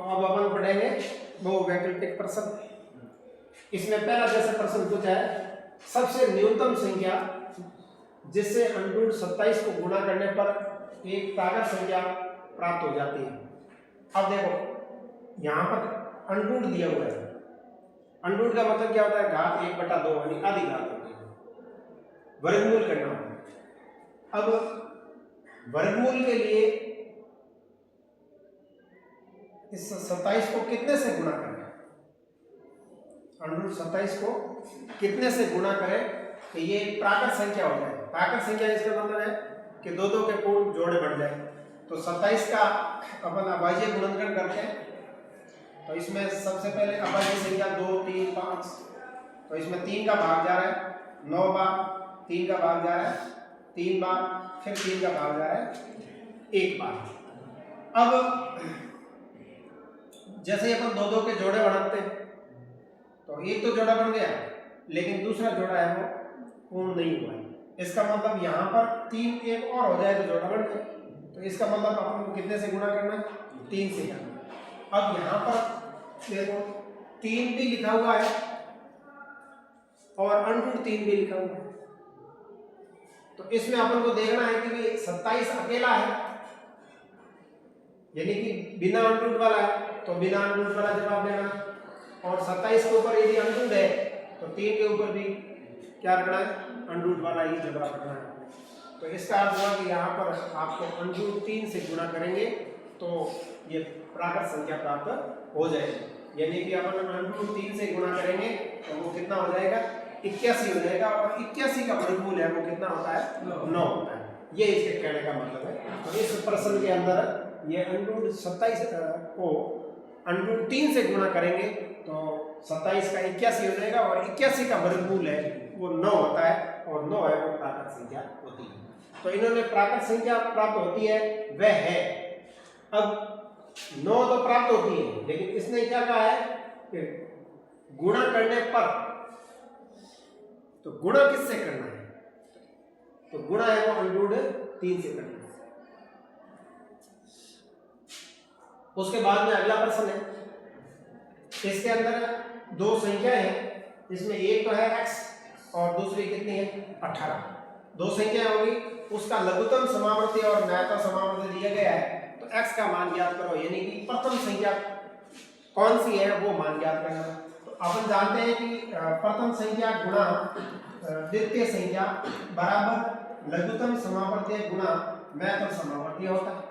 अब अपन पढ़ेंगे बहुवैकल्पिक प्रश्न। इसमें पहला जैसे प्रश्न पूछा है, सबसे न्यूनतम संख्या जिससे अंडरूट 27 को गुणा करने पर एक तागत संख्या प्राप्त हो जाती है। अब देखो यहाँ पर अंडरूट दिया हुआ है। अंडरूट का मतलब क्या होता है? घात 1/2 यानी आधी घात होती है। वर्गमूल करना होता है। अब वर्गमूल के लिए इस 27 को कितने से गुणा करें? अंडरूट 27 को कितने से गुणा करें कि ये प्राकृत संख्या हो जाए। प्राकृत संख्या इसका मतलब है कि दो दो के पूर्ण जोड़े बढ़ जाए। तो 27 का अपन अभाज्य गुणनखंड करते हैं। तो इसमें सबसे पहले अभाज्य संख्या 2, 3, 5, तो इसमें 3 का भाग जा रहा है 9 बार, 3 का भाग जा रहा है 3 बार, फिर 3 का भाग जा रहा है 1 बार। अब जैसे अपन दो दो के जोड़े बनाते हैं तो एक तो जोड़ा बन गया, लेकिन दूसरा जोड़ा है वो पूर्ण नहीं हुआ है। इसका मतलब यहाँ पर 3 एक और हो जाए तो जोड़ा बन जाए। तो इसका मतलब अपन को कितने से गुणा करना है? 3 से करना। अब यहाँ पर देखो 3 भी लिखा हुआ है और अंडरूट 3 भी लिखा हुआ है। तो इसमें अपन को देखना है कि 27 अकेला है, यानी कि बिना अंडरूट वाला है, तो बिना अंडरूट वाला जवाब देना। और 27 के ऊपर यदि अंडरूट है तो 3 के ऊपर भी क्या रखना है? अंडरूट वाला ही जवाब रखना है। तो इसका अर्थ हुआ कि यहाँ पर आपको अंडरूट 3 से गुणा करेंगे तो ये प्राकृत संख्या प्राप्त हो जाएगी। यानी कि अपन अंडरूट 3 से गुणा करेंगे तो वो कितना हो जाएगा? 81 हो जाएगा। और 81 का वर्गमूल है वो कितना होता है? 9 होता है। ये इसके कहने का मतलब है। तो इस प्रश्न के अंदर ये अंडरूट 27 को अंडरूट 3 से गुणा करेंगे तो 27 का 81 हो जाएगा और 81 का वर्गमूल है वो 9 होता है और 9 है वो प्राकृत संख्या होती है। तो इन्होंने प्राकृत संख्या प्राप्त होती है वह है। अब 9 तो प्राप्त होती है, लेकिन इसने क्या कहा है कि गुणा करने पर, तो गुणा किससे करना है? तो गुणा है वो अंडरूट 3 से करना है। उसके बाद में अगला प्रश्न है, इसके अंदर दो संख्या है, इसमें एक तो है x और दूसरी कितनी है? 18। दो संख्या होगी, उसका लघुत्तम समावर्ती और न्यूनतम समावर्ती दिया गया है। तो x का मान ज्ञात करो, यानी कि प्रथम संख्या कौन सी है वो मान ज्ञात करना। तो अपन जानते हैं कि प्रथम संख्या गुणा द्वितीय संख्या बराबर लघुत्तम समावर्ती गुणा न्यूनतम समावर्ती होता है।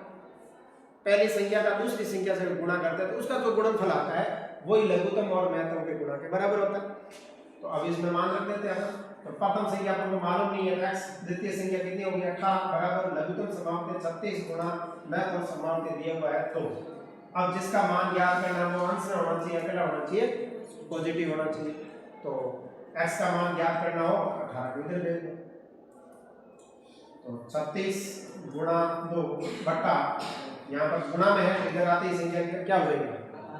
पहली संख्या का दूसरी संख्या से गुणा करते हैं तो उसका जो गुणनफल आता है वही लघुत्तम और न्यूनतम के गुणा के बराबर होता है। तो अब इसमें मान रख देते हैं। तो प्रथम संख्या तो मालूम नहीं है x, द्वितीय संख्या कितनी होगी? 18 बराबर लघुत्तम समावर्ती 36 गुणा न्यूनतम समावर्ती दिया हुआ है। तो अब जिसका मान ज्ञात करना है वो अंश में होना चाहिए, अकेला होना चाहिए, पॉजिटिव होना चाहिए। तो x का मान ज्ञात करना हो 18 को इधर भेज दो। तो 36 गुणा 2 बट्टा, यहाँ पर गुणा में है, इधर आती है संख्या क्या हो जाएगी?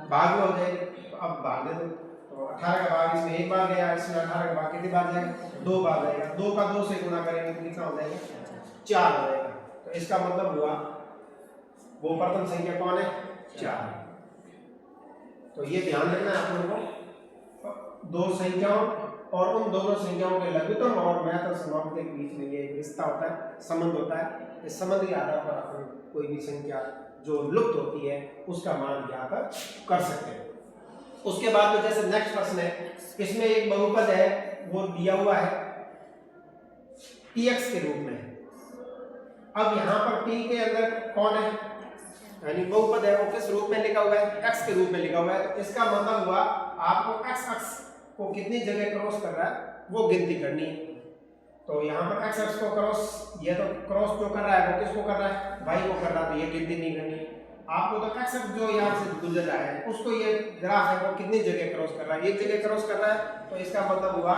भाग में हो जाएगी। तो अब भाग दे दो। तो 18 का भाग इसमें एक बार गया, इसमें 18 का भाग कितनी बार जाएगा? 2 बार जाएगा। 2 का 2 से गुणा करेंगे तो कितना हो जाएगा? 4 हो जाएगा। तो इसका मतलब हुआ वो प्रथम संख्या कौन है? 4। तो ये ध्यान रखना है आप लोगों को, दो संख्याओं और उन दोनों संख्याओं के लघुत्तम और न्यूनतम समावर्ती के बीच में ये रिश्ता होता है, संबंध होता है। इस संबंध के आधार पर अपन कोई भी संख्या जो लुप्त होती है उसका मान ज्ञात कर सकते हैं। उसके बाद में जैसे नेक्स्ट प्रश्न है, इसमें एक बहुपद है वो दिया हुआ है px के रूप में। अब यहाँ पर p के अंदर कौन है? यानी बहुपद है वो किस रूप में लिखा हुआ है? x के रूप में लिखा हुआ है। तो इसका मतलब हुआ आपको x अक्ष को कितनी जगह क्रॉस कर रहा है वो गिनती करनी है। तो यहाँ पर x अक्ष को क्रॉस, ये तो क्रॉस जो कर रहा है वो किसको कर रहा है? y को कर रहा है, तो ये गिनती नहीं करनी है आपको। तो x अक्ष जो यहाँ से गुजर रहा है उसको ये ग्राफ है वो कितनी जगह क्रॉस कर रहा है? एक जगह क्रॉस कर रहा है। तो इसका मतलब हुआ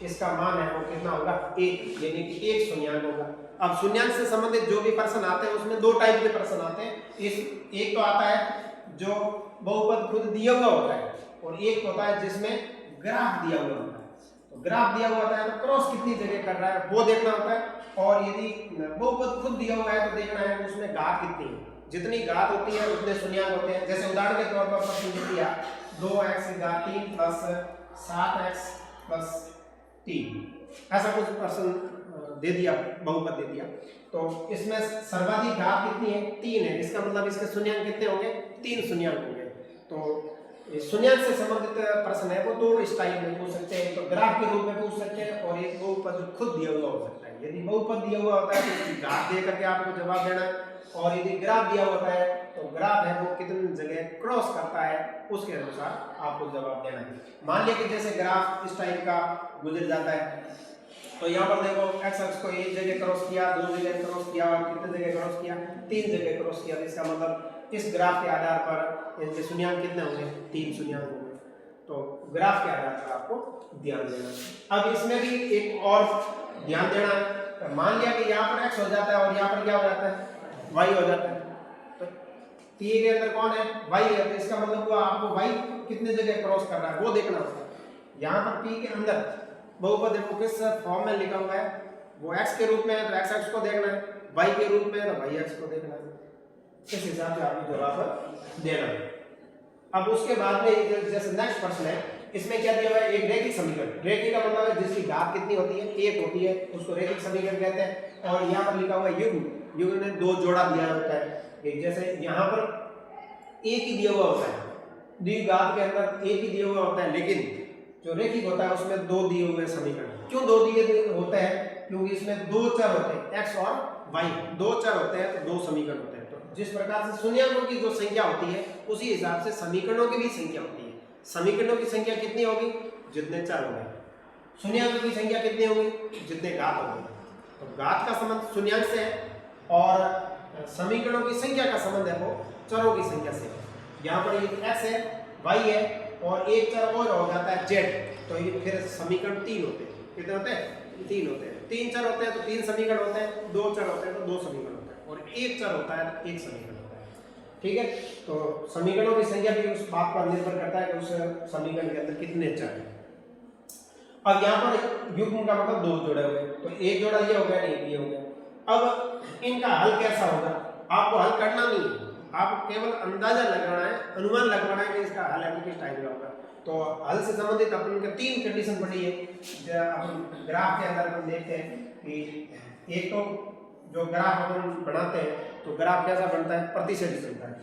इसका मान है वो कितना होगा? 1, यानी कि 1 शून्यांक होगा। अब शून्यांक से संबंधित जो भी प्रश्न आते हैं उसमें दो टाइप के प्रश्न आते हैं। एक तो आता है जो बहुपद खुद दिया हुआ होता है और एक होता है जिसमें ग्राफ दिया हुआ होता है। तो ग्राफ दिया हुआ होता है तो क्रॉस कितनी जगह कर रहा है वो देखना होता है। और यदि बहुपद खुद दिया हुआ है तो देखना है उसमें घात कितनी है, जितनी घात होती है उतने शून्यांक होते हैं। जैसे उदाहरण के तौर पर प्रश्न लिख दिया 2x की घात 3 प्लस 7x प्लस 3, ऐसा कुछ प्रश्न दे दिया, बहुपद दे दिया, तो इसमें सर्वाधिक घात कितनी है 3 है, इसका मतलब इसके शून्यांक कितने होंगे 3 शून्यांक होंगे। तो शून्यांक से संबंधित प्रश्न है वो दो स्टाइल में पूछ सकते हैं, तो ग्राफ के रूप में पूछ सकते हैं और एक बहुपद खुद दिया हुआ हो सकता है। यदि बहुपद दिया हुआ होता है तो उसकी घात दे करके आपको जवाब देना है, और यदि ग्राफ दिया होता है तो ग्राफ है वो कितनी जगह क्रॉस करता है उसके अनुसार आपको जवाब देना है। मान लिया कि जैसे ग्राफ इस टाइप का गुजर जाता है, तो यहाँ पर देखो x अक्ष को एक जगह क्रॉस किया, दो जगह क्रॉस किया, और कितने जगह क्रॉस किया 3 जगह क्रॉस किया। इसका मतलब इस ग्राफ के आधार पर इनके शून्यांक कितने होंगे 3 शून्यांक होंगे। तो ग्राफ के आधार पर आपको ध्यान देना। अब इसमें भी एक और ध्यान देना है, मान लिया कि यहाँ पर x हो जाता है और यहाँ पर क्या हो जाता है y हो जाता है, तो p के अंदर कौन है y है, तो इसका मतलब हुआ आपको y कितने जगह क्रॉस कर रहा है वो देखना होगा। यहाँ पर p के अंदर बहुपद देखो किस फॉर्म में लिखा हुआ है, वो x के रूप में है तो x अक्ष को देखना है, y के रूप में है तो y अक्ष को देखना है, इस हिसाब से आपको जवाब देना है। अब उसके बाद में जैसे नेक्स्ट प्रश्न है, इसमें क्या दिया हुआ है एक रैखिक समीकरण। रैखिक का मतलब है जिसकी घात कितनी होती है 1 होती है, उसको रैखिक समीकरण कहते हैं। और यहाँ पर लिखा हुआ है युग्म, युग्म ने 2 जोड़ा दिया होता है, जैसे यहाँ पर एक ही दिया हुआ होता है, द्विघात के अंदर एक ही दिया हुआ होता है, लेकिन जो रैखिक होता है उसमें 2 दिए हुए समीकरण। क्यों 2 दिए होते हैं, क्योंकि इसमें 2 चर होते हैं x और y, 2 चर होते हैं तो 2 समीकरण होते हैं। तो जिस प्रकार से शून्यांकों की जो संख्या होती है उसी हिसाब से समीकरणों की भी संख्या होती है। समीकरणों की संख्या कितनी होगी जितने चर होंगे, शून्यांकों की संख्या कितनी होगी जितने घात होंगे। तो घात का संबंध शून्यांक से है और समीकरणों की संख्या का संबंध है वो चरों की संख्या से। यहाँ पर ये x है, y है और एक चर और हो जाता है z, तो ये फिर समीकरण 3 होते हैं। कितने होते हैं 3 होते हैं। 3 चर होते हैं तो 3 समीकरण होते हैं, 2 चर होते हैं तो 2 समीकरण होते हैं, और एक चर होता है तो 1 समीकरण होता है। ठीक है, तो समीकरणों की संख्या भी उस बात पर निर्भर करता है कि उस समीकरण के अंदर कितने चर हैं। अब यहाँ पर युग्म का मतलब 2 जोड़े हुए, तो एक जोड़ा ये हो गया, एक ये हो गया। अब इनका हल कैसा होगा, आपको हल करना नहीं है, आपको केवल अंदाजा लगाना है, अनुमान लगवाना है कि इसका हल है किस टाइप का होगा। तो हल से संबंधित अपन के 3 कंडीशन पड़ी है। अपन ग्राफ के अंदर हम देखते हैं कि एक तो जो ग्राफ अपन बनाते हैं तो ग्राफ कैसा बनता है प्रतिशत बनता है,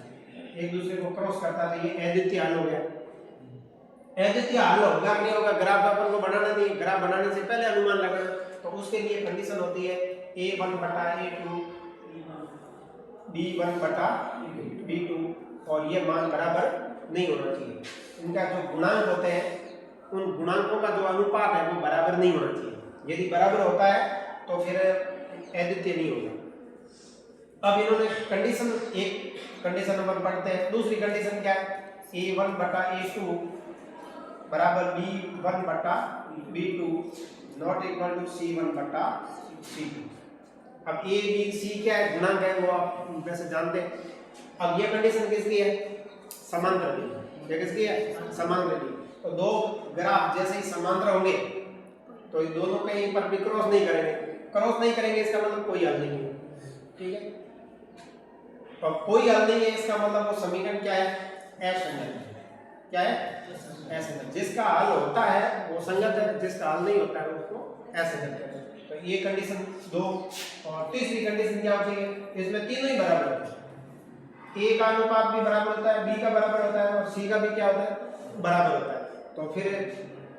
एक दूसरे को क्रॉस करता है, ये अद्वितीय हल हो गया। अद्वितीय हल होगा नहीं होगा, ग्राफ अपन को बनाना नहीं, ग्राफ बनाने से पहले अनुमान लगाना, तो उसके लिए कंडीशन होती है a1 बटा a2 b1 बटा b2, और ये मान बराबर नहीं होना चाहिए। इनका जो गुणांक होते हैं उन गुणांकों का जो अनुपात है वो बराबर नहीं होना चाहिए। यदि बराबर होता है तो फिर अद्वितीय नहीं होगा। अब इन्होंने कंडीशन एक कंडीशन नंबर पढ़ते हैं, दूसरी कंडीशन क्या है a1 बटा a2 बराबर b1 बटा b2 not equal to c1 बटा c2। अब a b c क्या है गुणांक है वो आप वैसे जानते हैं। अब ये कंडीशन किसकी है समांतर की, ये किसकी है समांतर की। तो दो ग्राफ जैसे ही समांतर होंगे तो ये दोनों कहीं पर भी क्रॉस नहीं करेंगे, क्रॉस नहीं करेंगे इसका मतलब कोई हल नहीं है। ठीक है, तो कोई हल नहीं है इसका मतलब वो समीकरण क्या है असंगत। क्या है असंगत, जिसका हल होता है वो संगत है, जिसका हल नहीं होता है उसको असंगत कहते हैं। तो ये कंडीशन 2, और तीसरी कंडीशन क्या होती है इसमें तीनों ही बराबर होते हैं। ए का अनुपात भी बराबर होता है, बी का बराबर होता है और सी का भी क्या होता है बराबर होता है। तो फिर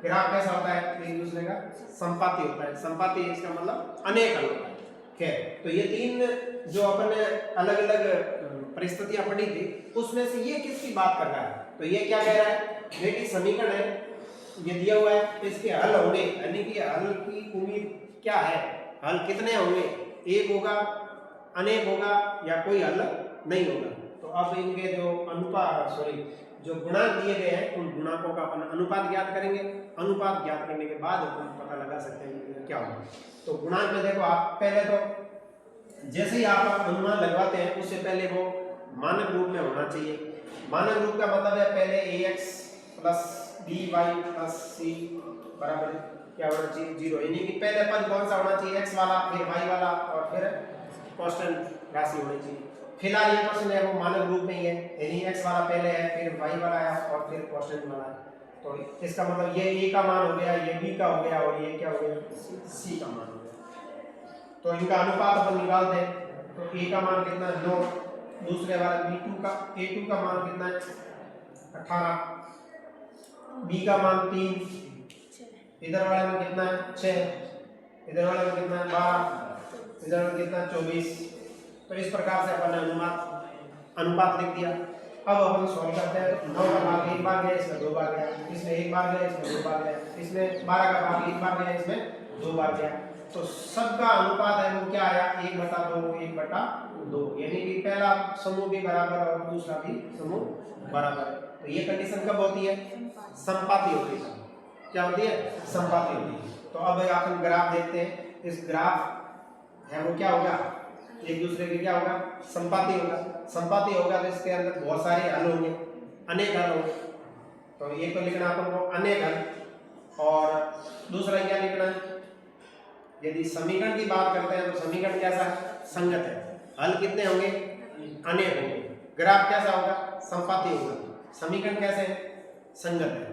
ग्राफ कैसा होता है एक दूसरे का संपाती होता है। संपाती इसका मतलब अनेक हल होता है। खैर, तो ये 3 जो अपन ने अलग अलग परिस्थितियां पढ़ी थी उसमें से ये किसकी बात कर रहा है, तो ये क्या कह रहा है देखिए समीकरण है ये दिया हुआ है, इसके हल होंगे, यानी कि हल की उम्मीद क्या है, हल कितने होंगे, एक होगा, अनेक होगा या कोई हल नहीं होगा। तो अब इनके जो जो गुणांक दिए गए हैं उन गुणांकों का अपन अनुपात ज्ञात करेंगे। अनुपात ज्ञात करने के बाद अपन पता लगा सकते हैं कि क्या होगा। तो गुणांक में देखो आप पहले तो जैसे ही आप अनुमान लगवाते हैं उससे पहले वो मानक रूप में होना चाहिए। मानक रूप का मतलब है पहले ax plus by plus c बराबर क्या होना चाहिए 0, यानी कि पहले पद कौन सा होना चाहिए x वाला, फिर y वाला और फिर कांस्टेंट राशि होनी चाहिए। फिलहाल ये क्वेश्चन है वो मानक रूप में ही है, यानी x वाला पहले है, फिर y वाला है और फिर कांस्टेंट वाला है। तो इसका मतलब ये a का मान हो गया, ये b का हो गया और ये क्या हो गया, c का मान हो गया। तो इनका अनुपात अपन निकालते हैं। तो a का मान कितना है 9, दूसरे वाला b2 का a2 का मान कितना है 18, b का मान 3, इधर वाले में कितना है 6, इधर वाले में कितना है 12, इधर में कितना है 24। तो इस प्रकार से अपन ने अनुपात लिख दिया। अब अपन सॉल्व करते हैं। 9 का भाग एक बार गया, इसमें 2 बार गया, इसमें एक बार गया, इसमें 2 बार गया, इसमें 12 का भाग एक बार गया, इसमें 2 बार गया। तो सबका अनुपात है वो क्या आया 1/2 1/2, यानी कि पहला समूह भी बराबर और दूसरा भी समूह बराबर है। तो ये कंडीशन कब होती है, समपाती होती है। क्या होती है, समपाती होती है। तो अब अपन ग्राफ देखते हैं। इस ग्राफ है वो क्या होगा, एक दूसरे के क्या होगा, संपाती होगा। संपाती होगा तो इसके अंदर बहुत सारे हल होंगे, अनेक हल होंगे। तो ये तो लिखना अपन को अनेक हल, और दूसरा क्या लिखना है, यदि समीकरण की बात करते हैं तो समीकरण कैसा है, संगत है। हल कितने होंगे, अनेक होंगे। ग्राफ कैसा होगा, संपाती होगा। समीकरण कैसे है, संगत है।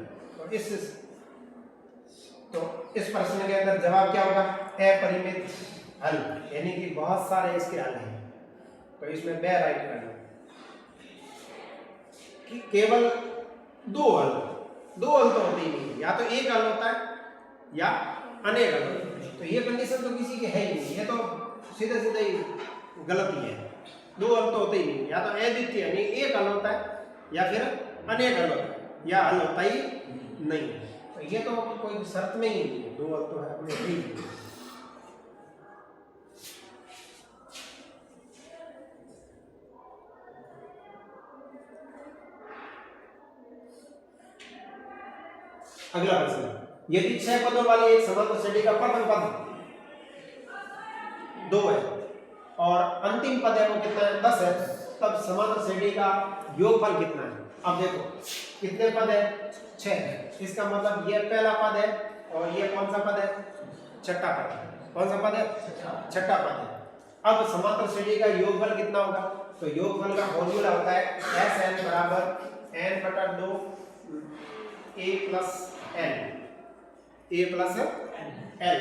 तो इस प्रश्न के अंदर जवाब क्या होगा, अपरिमित हल, यानी कि बहुत सारे इसके हल हैं। तो इसमें बे राइट करना कि केवल दो हल तो होते ही नहीं, या तो एक हल होता है या अनेक हल होते हैं। तो ये कंडीशन तो किसी की है ही नहीं, ये तो सीधे सीधे ही गलत ही है। दो हल तो होते ही नहीं, या तो अद्वितीय यानी एक हल होता है या फिर अनेक हल होता है, या हल होता ही नहीं। तो ये तो कोई शर्त में ही नहीं है, दो हल तो है अपने ही। अगला प्रश्न, यदि 6 पदों वाली एक समांतर श्रेणी का प्रथम पद 2 है और अंतिम पद है वो कितना है 10 है, तब समांतर श्रेणी का योगफल कितना है। अब देखो कितने पद है, 6 है। इसका मतलब ये पहला पद है और ये कौन सा पद है, छठा पद है। कौन सा पद है, छठा पद है। अब समांतर श्रेणी का योगफल कितना होगा, तो योगफल का फॉर्मूला होता है Sn बराबर n/2 a प्लस l।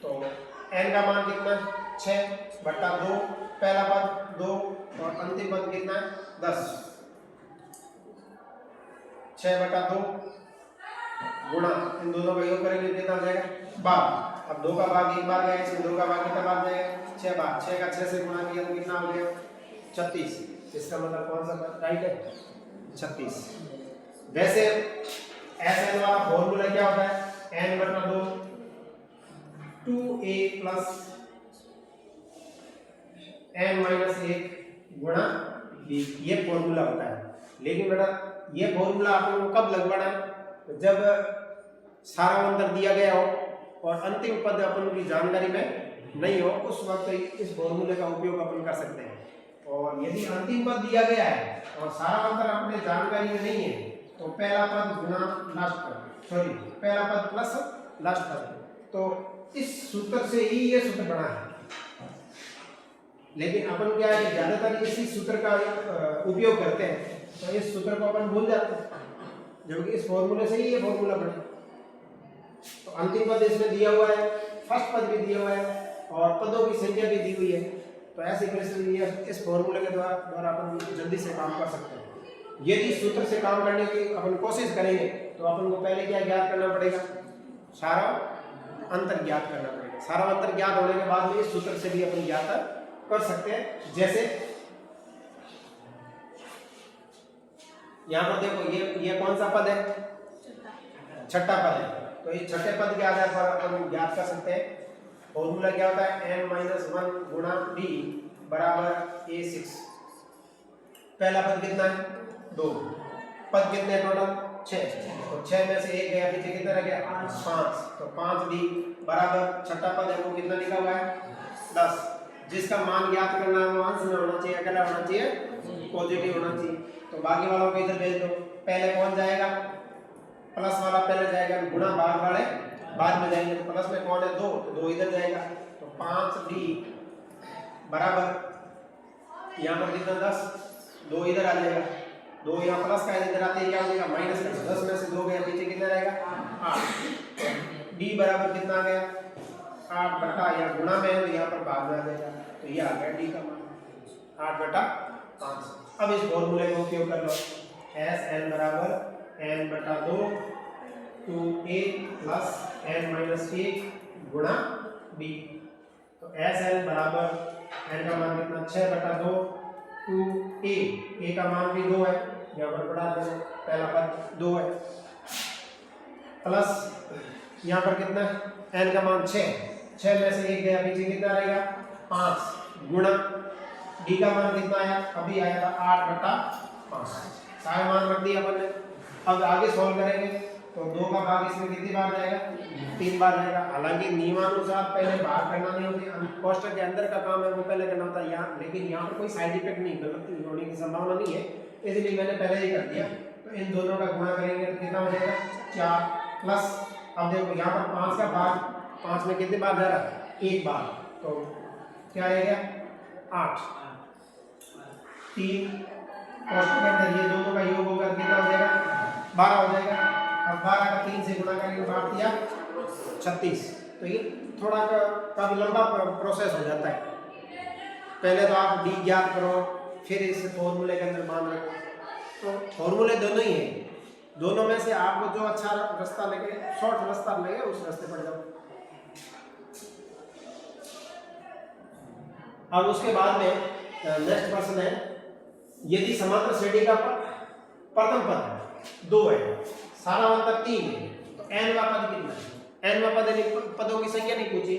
तो n का मान कितना है 6/2, पहला पद 2 और अंतिम पद कितना है 10। 6/2 गुणा इन दोनों का योग करेंगे कितना आ जाएगा 12। अब 2 का भाग एक बार गया, इसमें 2 का भाग कितना बार जाएगा 6 बार। 6 का 6 से गुणा किया तो कितना हो गया 36। इसका मतलब कौन सा पद राइट है, 36। वैसे Sn वाला फॉर्मूला क्या होता है, n/2 2a प्लस n-1 गुणा b, ये फॉर्मूला होता है। लेकिन बेटा ये फॉर्मूला आपको कब लगवाना है, तो जब सारा अंतर दिया गया हो और अंतिम पद अपन की जानकारी में नहीं हो, उस वक्त इस फॉर्मूले का उपयोग अपन कर सकते हैं। और यदि अंतिम पद दिया गया है और सारा अंतर अपने जानकारी में नहीं है, तो पहला पद गुणा लास्ट पद, सॉरी पहला पद प्लस लास्ट पद। तो इस सूत्र से ही ये सूत्र बना है। लेकिन अपन क्या है, ज्यादातर इसी सूत्र का उपयोग करते हैं, तो इस सूत्र को अपन भूल जाते हैं, जबकि इस फॉर्मूले से ही ये फॉर्मूला बना। तो अंतिम पद इसमें दिया हुआ है, फर्स्ट पद भी दिया हुआ है और पदों की संख्या भी दी हुई है। तो ऐसी परिस्थिति इस फॉर्मूले के द्वारा अपन जल्दी से काम कर सकते हैं। यदि सूत्र से काम करने की अपन कोशिश करेंगे तो अपन को पहले क्या ज्ञात करना पड़ेगा, सारा अंतर ज्ञात करना पड़ेगा। सारा अंतर ज्ञात होने के बाद में इस सूत्र से भी अपन ज्ञात कर सकते हैं। जैसे यहाँ पर देखो ये कौन सा पद है, छठा पद है। तो इस छठे पद के आधार पर अपन ज्ञात कर सकते हैं। फॉर्मूला क्या होता है, n-1 गुणा b बराबर a6। पहला पद कितना है 2, पद कितने टोटल 6, तो 6 में से एक गया, पीछे कितना रह गया 5। तो 5b बराबर छठा पद है वो कितना लिखा हुआ है 10। जिसका मान ज्ञात करना है वो अंश में होना चाहिए, अकेला होना चाहिए, पॉजिटिव होना चाहिए। तो बाकी वालों को इधर भेज दो। पहले कौन जाएगा, प्लस वाला पहले जाएगा, गुणा भाग वाले बाद में जाएंगे। तो प्लस में कौन है 2, तो 2 इधर जाएगा। तो 5b बराबर यहाँ पर कितना 10, 2 इधर आ जाएगा, 2 यहाँ प्लस का इधर आते ही क्या हो जाएगा माइनस का, 10 में से 2 गया पीछे कितना रहेगा 8। डी बराबर कितना आ गया 8 बटा, या गुणा में है तो यहाँ पर बाद में आ जाएगा, तो ये आ गया डी का मान 8 बटा 5। अब इस फॉर्मूले का उपयोग कर लो, एस एन बराबर एन बटा 2 2a प्लस एन माइनस 1 गुणा बी। तो एस एन बराबर एन का मान कितना 6 बटा 2 2a, a का मान भी 2 है, यहाँ पर बढ़ा दो, पहला पद 2 है, प्लस यहाँ पर कितना है n का मान 6, 6 में से 1 गया पीछे कितना रहेगा 5 गुणा d का मान कितना आया अभी आया था 8 बटा 5, सारा मान रख दिया अपन ने। अब आगे सॉल्व करेंगे तो 2 का भाग इसमें कितनी बार जाएगा 3 बार जाएगा। हालांकि नियमानुसार पहले भाग करना नहीं होती, कोष्ठक के अंदर का काम है वो पहले करना होता है यहाँ, लेकिन यहाँ पर कोई साइड इफेक्ट नहीं, गलती होने की संभावना नहीं है, इसलिए मैंने पहले ही कर दिया। तो इन दोनों का गुणा करेंगे तो कितना हो जाएगा 4 प्लस, अब देखो यहाँ पर 5 का भाग 5 में कितनी बार जा रहा है 1 बार, तो क्या रहेगा 8 3 कोष्ठक के अंदर ये दोनों का योग होकर कितना हो जाएगा 12 हो जाएगा। अब 12 का 3 से गुणा करेंगे 8 दिया 36, तो ये थोड़ा काफी लंबा प्रोसेस हो जाता है। पहले तो आप डी ज्ञात करो, फिर इस फॉर्मूले के अंदर मान रखो, तो फॉर्मूले दोनों ही हैं, दोनों में से आपको जो अच्छा रास्ता लगे, शॉर्ट रास्ता लगे उस रास्ते पर जाओ। अब उसके बाद में नेक्स्ट प्रश्न है, यदि समांतर श्रेणी का प्रथम पद 2 है, सारा अंतर 3 है, तो n वा पद कितना है, n वा पदों की संख्या नहीं पूछी,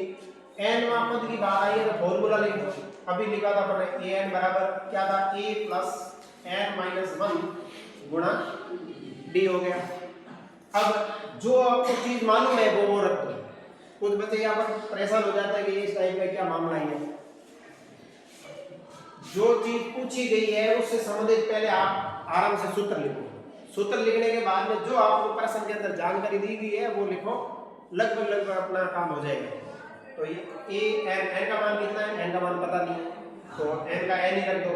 n वा पद की बात आई है तो फॉर्मूला लिख दो। अभी लिखा था अपने an बराबर क्या था a प्लस n माइनस 1 गुणा d हो गया। अब जो आपको चीज मालूम है वो रख दो। कुछ बच्चे यहाँ पर परेशान हो जाता है कि इस टाइप का क्या मामला है, जो चीज पूछी गई है उससे संबंधित पहले आप आराम से सूत्र लिखो, सूत्र लिखने के बाद में जो आपको प्रश्न के अंदर जानकारी दी गई है वो लिखो, लगभग अपना काम हो जाएगा। तो ये n का मान कितना है, n का मान पता नहीं तो n का n ही रख दो,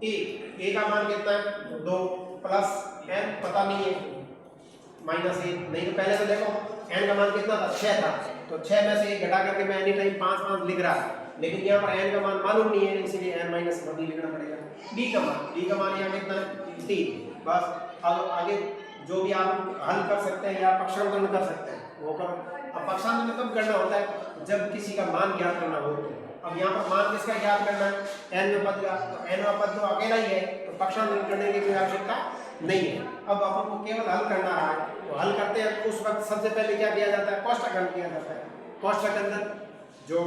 a का मान कितना है 2 प्लस n पता नहीं है माइनस 1, नहीं तो पहले तो देखो n का मान कितना था 6 था, तो 6 में से 1 घटा करके मैं एनी टाइम 5 5 लिख रहा है, लेकिन यहाँ पर n का मान मालूम नहीं है इसलिए n माइनस 1 लिखना पड़ेगा। d का मान यहाँ कितना है 3, बस। अब आगे जो भी आप हल कर सकते हैं या पक्षांतरण कर सकते हैं वो करो। अब पक्षांतरण कब करना होता है जब किसी का मान ज्ञात करना हो। अब यहाँ पर मान किसका ज्ञात करना है n में पद का, तो n में पद तो अकेला ही है तो पक्षांतरण करने की कोई आवश्यकता नहीं है। अब अपन को केवल हल करना रहा है, तो हल करते हैं उस वक्त सबसे पहले क्या किया जाता है कोष्ठक हल किया जाता है। कोष्ठक के अंदर जो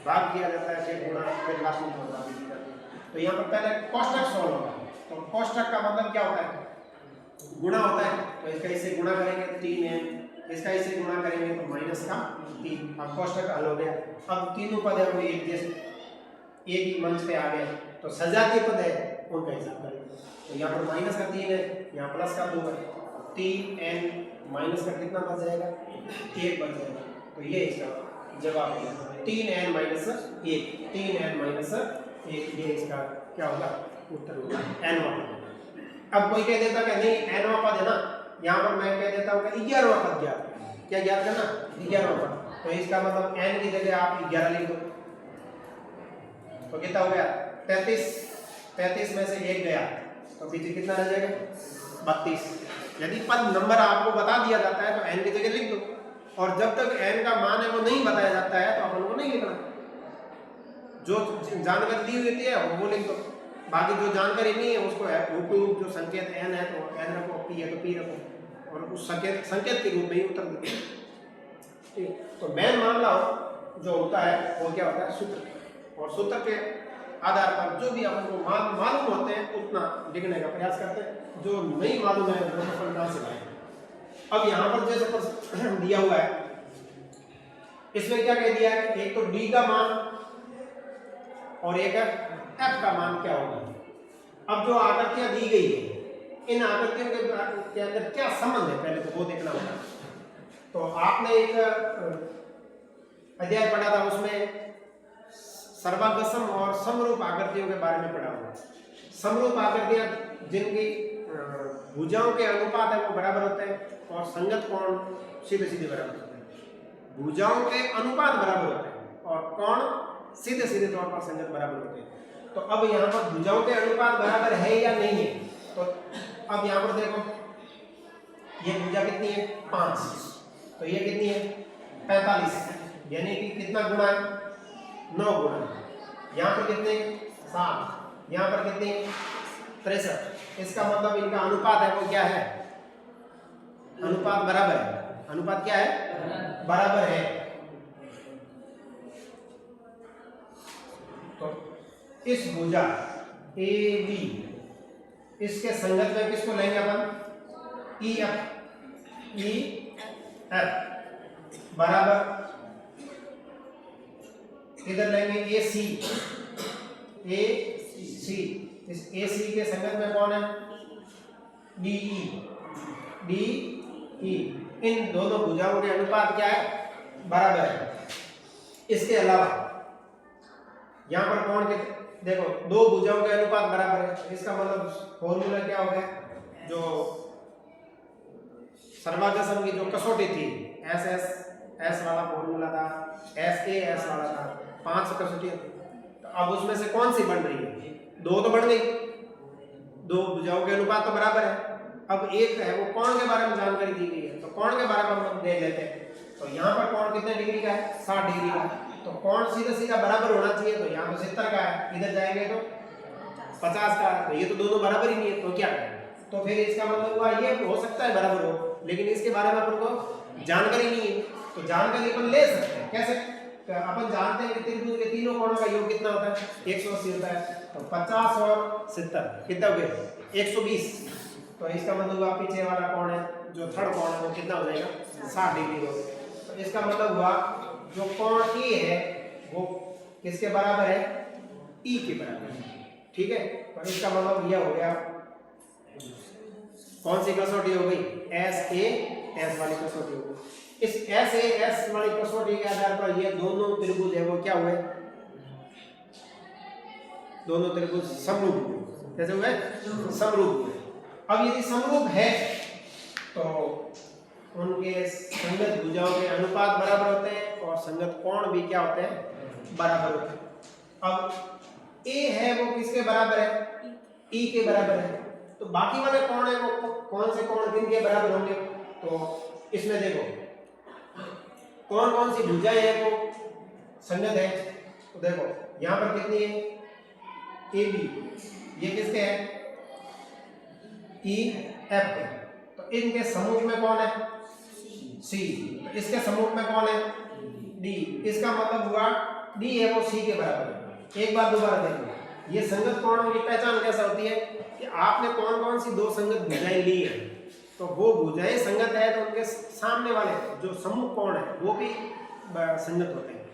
भाग किया जाता है फिर गुणा फिर लास्ट में भाग दी जाती है। तो यहाँ पर पहले कोष्ठक सॉल्व होगा, तो कोष्ठक का मतलब क्या होता है गुणा होता है, तो इसका इससे गुणा करेंगे 3 है, इसका इससे गुणा करेंगे तो माइनस का 3। अब कोष्ठक हल हो गया। अब तीनों पद है वो एक जैसे एक ही मंच पे आ गए, तो सजातीय पद है उनका हिसाब करेंगे। तो यहाँ पर माइनस का 3 है, यहाँ प्लस का 2 है, 3n माइनस का कितना बच जाएगा 1 बच जाएगा। तो ये इसका जवाब है 3n माइनस 1, 3n माइनस 1, ये इसका क्या होगा उत्तर होगा n वाला। अब कोई कह देता कि नहीं n वाला पद है ना, यहाँ पर मैं कह देता हूँ कि 11वां पद ज्ञात, क्या ज्ञात करना 11वां पद, तो इसका मतलब n की जगह आप 11 लिख दो, तो कितना हो गया 33, 33 में से 1 गया तो पीछे कितना रह जाएगा 32। यदि पद नंबर आपको बता दिया जाता है तो n की जगह लिख दो, और जब तक n का मान है वो नहीं बताया जाता है तो अपन को नहीं लिखना, जो जानकारी दी हुई है वो लिख दो, बाकी जो जानकारी नहीं है उसको रूप जो संकेत n है तो n रखो, p है तो p रखो, और उस संकेत के रूप में ही उत्तर दो। तो मेन मामला जो होता है वो क्या होता है सूत्र, और सूत्र के आधार पर जो भी अपन को मालूम होते हैं उतना लिखने का प्रयास करते हैं, जो नहीं मालूम है वो अपन कहाँ से लाएं। अब यहाँ पर जैसे दिया हुआ है इसमें क्या कह दिया है, एक तो d का मान और एक f का मान क्या होगा। अब जो आकृतियां दी गई है इन आकृतियों के अंदर क्या संबंध है पहले तो वो देखना होगा। तो आपने एक अध्याय पढ़ा था उसमें सर्वागसम और समरूप आकृतियों के बारे में पढ़ा हुआ। समरूप आकृतियां जिनकी भुजाओं के अनुपात है वो बराबर होते हैं और संगत कोण सीधे सीधे बराबर होते हैं। भुजाओं के अनुपात बराबर होते हैं और कोण सीधे सीधे तौर पर संगत बराबर होते हैं। तो अब यहाँ पर भुजाओं के अनुपात बराबर है या नहीं है, तो अब यहाँ पर देखो ये भुजा कितनी है 5, तो ये कितनी है 45, यानी कि कितना गुणा है 9 गुणा। यहाँ पर कितने 7, यहाँ पर कितने 63। इसका मतलब इनका अनुपात है वो क्या है, अनुपात बराबर है। अनुपात क्या है बराबर है। तो इस भुजा ए बी इसके संगत में किसको लेंगे अपन ई एफ बराबर इधर लेंगे ए सी। इस ए सी के संगत में कौन है डी ई। इन दोनों भुजाओं के अनुपात क्या है बराबर है। इसके अलावा यहाँ पर कौन के देखो दो भुजाओं के अनुपात बराबर है, इसका मतलब फॉर्मूला क्या हो गया, जो सर्वागसम की जो कसौटी थी एस वाला फॉर्मूला था, एस वाला था, 5 कसौटी। तो अब उसमें से कौन सी बढ़ रही है, 2 तो बढ़ गई, 2 भुजाओं के अनुपात तो बराबर है। अब एक है वो कोण के बारे में जानकारी दी गई है, तो कोण के बारे में हम देख लेते हैं। तो यहाँ पर कोण कितने डिग्री का है 60 डिग्री का, तो कोण सीधा सीधा बराबर होना चाहिए। तो यहाँ तो 70 का है, इधर जाएंगे तो 50 का, तो ये तो दोनों बराबर ही नहीं है, तो क्या करें। तो फिर इसका मतलब हुआ ये हो सकता है बराबर हो, लेकिन इसके बारे में अपन को जानकारी नहीं है। तो जानकारी अपन ले सकते हैं कैसे, तो अपन जानते हैं कि त्रिभुज के तीनों कोणों का योग कितना होता है 180 होता है। तो 50 और 70 कितना हो गया 120। तो इसका मतलब हुआ पीछे वाला कोण है जो थर्ड कोण है वो कितना हो जाएगा 60 डिग्री हो। तो इसका मतलब हुआ जो कोण ई है वो किसके बराबर है ई के बराबर है, ठीक है। तो इसका मतलब यह हो गया कौन सी कसौटी हो गई एस वाली कसौटी हो गई। इस एस वाली कसौटी के आधार पर ये दोनों त्रिभुज है वो क्या हुए, दोनों त्रिभुज समरूप हुए। कैसे हुए समरूप हुए। अब यदि समरूप है तो उनके संगत भुजाओं के अनुपात बराबर होते हैं और संगत कोण भी क्या होते हैं बराबर होते हैं। अब ए है वो किसके बराबर है ई के बराबर है। तो बाकी वाले कोण है वो कौन से कोण किनके बराबर होंगे, तो इसमें देखो कौन कौन सी भुजाएं हैं वो संगत है। तो देखो यहाँ पर कितनी है ए बी, ये किसके है ई एफ के। तो इनके समूह में कौन है सी, तो इसके समूह में कौन है डी। इसका मतलब हुआ डी है वो सी के बराबर है। एक बार दोबारा देखो ये संगत कोणों की पहचान कैसे होती है कि आपने कौन कौन सी 2 संगत भुजाएं ली है, तो वो भुजाएं संगत है तो उनके सामने वाले जो समूह कोण है वो भी संगत होते हैं।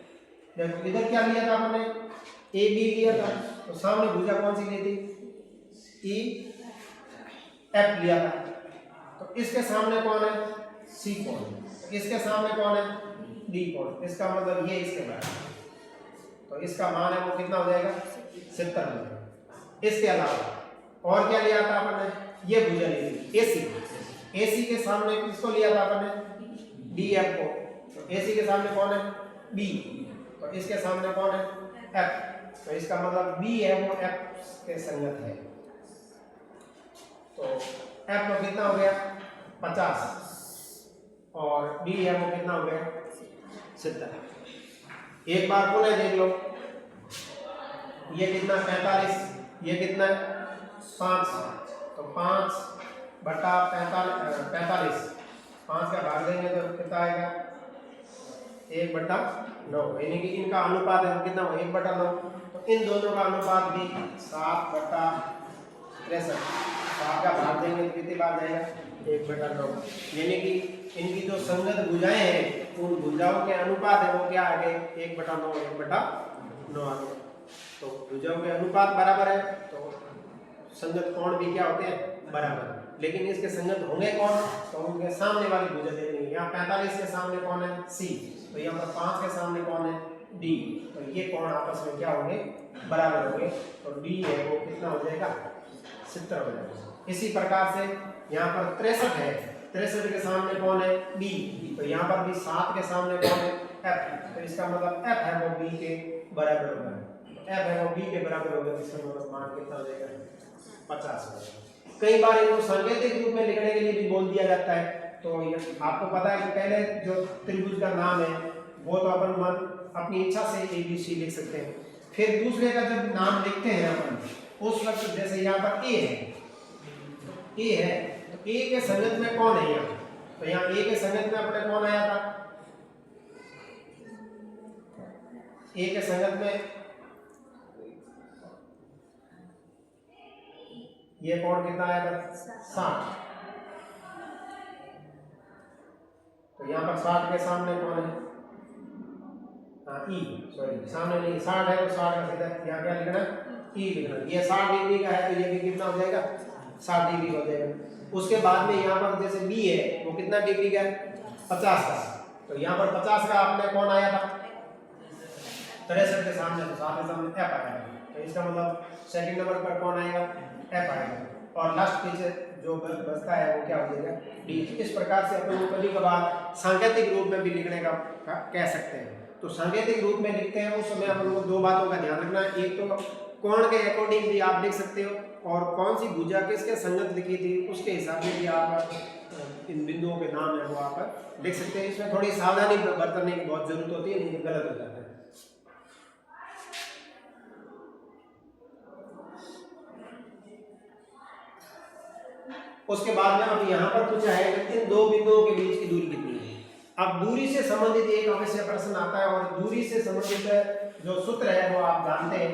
देखो इधर क्या लिया था हमने ए बी लिया था, तो सामने भुजा कौन सी ली थी ई एफ लिया था। तो इसके सामने कौन है सी कोण, तो इसके सामने कौन है डी कोण। इसका मतलब ये इसके बराबर, तो इसका मान है वो कितना हो जाएगा 70 हो जाएगा। इसके अलावा और क्या लिया था आपने, ये भुजा ली थी एसी के सामने किसको लिया था आपने डी एफ को। तो एसी के सामने कौन है बी, तो इसके सामने कौन है एफ। तो इसका मतलब बी है वो एफ के संगत है। तो एफ को कितना हो गया 50 और डी है वो कितना हो गया 70। एक बार पुनः देख लो ये कितना 45, ये कितना 5, तो 5 बटा 45, 5 का भाग देंगे तो कितना आएगा 1/9, यानी कि इनका अनुपात है कितना 1/9। तो इन दोनों का अनुपात भी 7/63, 7 का भाग देंगे तो कितनी बार जाएगा 1/9। यानी कि इनकी जो संगत भुजाएं हैं उन भुजाओं के अनुपात है वो क्या आ गए 1/9 आ गए। तो भुजाओं के अनुपात बराबर है तो संगत कोण भी क्या होते हैं बराबर। लेकिन इसके संगत होंगे कौन, तो उनके सामने वाली भुजा देखनी है। यहाँ 45 के सामने कौन है सी, तो यहाँ पर 5 के सामने कौन है डी, तो ये कोण आपस में क्या होंगे, बराबर होंगे, तो डी है वो कितना हो जाएगा, 70 हो जाएगा। इसी प्रकार से यहाँ पर 63 है, 63 के सामने कौन है, बी, तो यहाँ पर भी 7 के सामने कौन है, एफ, तो इसका मतलब एफ है वो बी के बराबर होगा, एफ है वो बी के बराबर होगा, इसका मतलब मान कितना हो जाएगा, 50 हो जाएगा। कई बार इनको सांकेतिक रूप में लिखने के लिए भी बोल दिया जाता है, तो आपको पता है कि पहले जो त्रिभुज का नाम है वो तो अपन मन अपनी इच्छा से ए बी सी लिख सकते हैं, फिर दूसरे का जब नाम लिखते हैं अपन उस वक्त जैसे यहाँ पर ए है, ए है तो ए के संगत में कौन है यहाँ, तो यहाँ ए के संगत में अपने कौन आया था, ए के संगत में ये कोण कितना आया था, 60, तो यहाँ पर 60 के सामने कौन है, ई, सॉरी सामने नहीं, 60 है तो 60 का सीधा यहाँ क्या लिखना है, ई लिखना, ये 60 डिग्री का है तो ये भी कितना हो जाएगा, 60 डिग्री हो जाएगा। उसके बाद में यहाँ पर जैसे बी है वो कितना डिग्री का है, 50 का, तो यहाँ पर 50 का आपने कौन आया था, 63 के सामने, तो 7 के सामने एफ आएगा, तो इसका मतलब सेकंड नंबर पर कौन आएगा, एफ आएगा, और लास्ट पीछे जो बचता है वो क्या हो जाएगा, डी। इस प्रकार से अपन कभी कभार सांकेतिक रूप में भी लिखने का कह सकते हैं। तो सांकेतिक रूप में लिखते हैं उस समय अपन को दो बातों का ध्यान रखना है, एक तो कोण के अकॉर्डिंग भी आप लिख सकते हो, और कौन सी भुजा किसके संगत लिखी थी उसके हिसाब से भी आप इन बिंदुओं के नाम है वो आप लिख सकते हैं। इसमें थोड़ी सावधानी बरतने की बहुत जरूरत होती है, नहीं गलत हो जाता है। उसके बाद में अब यहाँ पर पूछा है कि इन दो बिंदुओं के बीच की दूरी कितनी है। अब दूरी से संबंधित एक अवश्य प्रश्न आता है, और दूरी से संबंधित जो सूत्र है वो आप जानते हैं,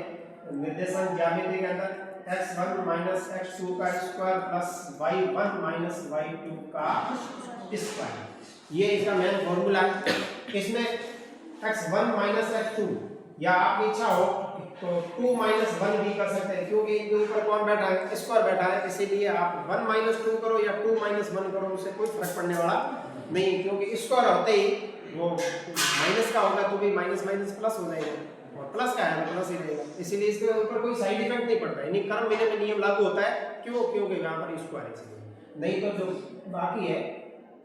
निर्देशांक ज्यामिति के अंदर x1 माइनस x2 का square plus y1 minus y2 का स्क्वायर, ये इसका मेन फॉर्मूला है। इसमें x1 माइनस x2 या आपकी इच्छा हो तो 2 माइनस 1 भी कर सकते हैं, क्योंकि इनके ऊपर कौन बैठा है, स्क्वायर बैठा है, इसीलिए आप 1 माइनस 2 करो या 2 माइनस 1 करो उससे कोई फर्क पड़ने वाला नहीं, क्योंकि स्क्वायर होते ही वो माइनस का होगा तो भी माइनस माइनस प्लस हो जाएगा, और प्लस का है तो प्लस ही रहेगा, इसीलिए इसके ऊपर कोई साइड इफेक्ट नहीं पड़ता है। क्रम विनिमय में नियम लागू होता है, क्यों, क्योंकि यहाँ पर स्क्वायर है, नहीं तो जो बाकी है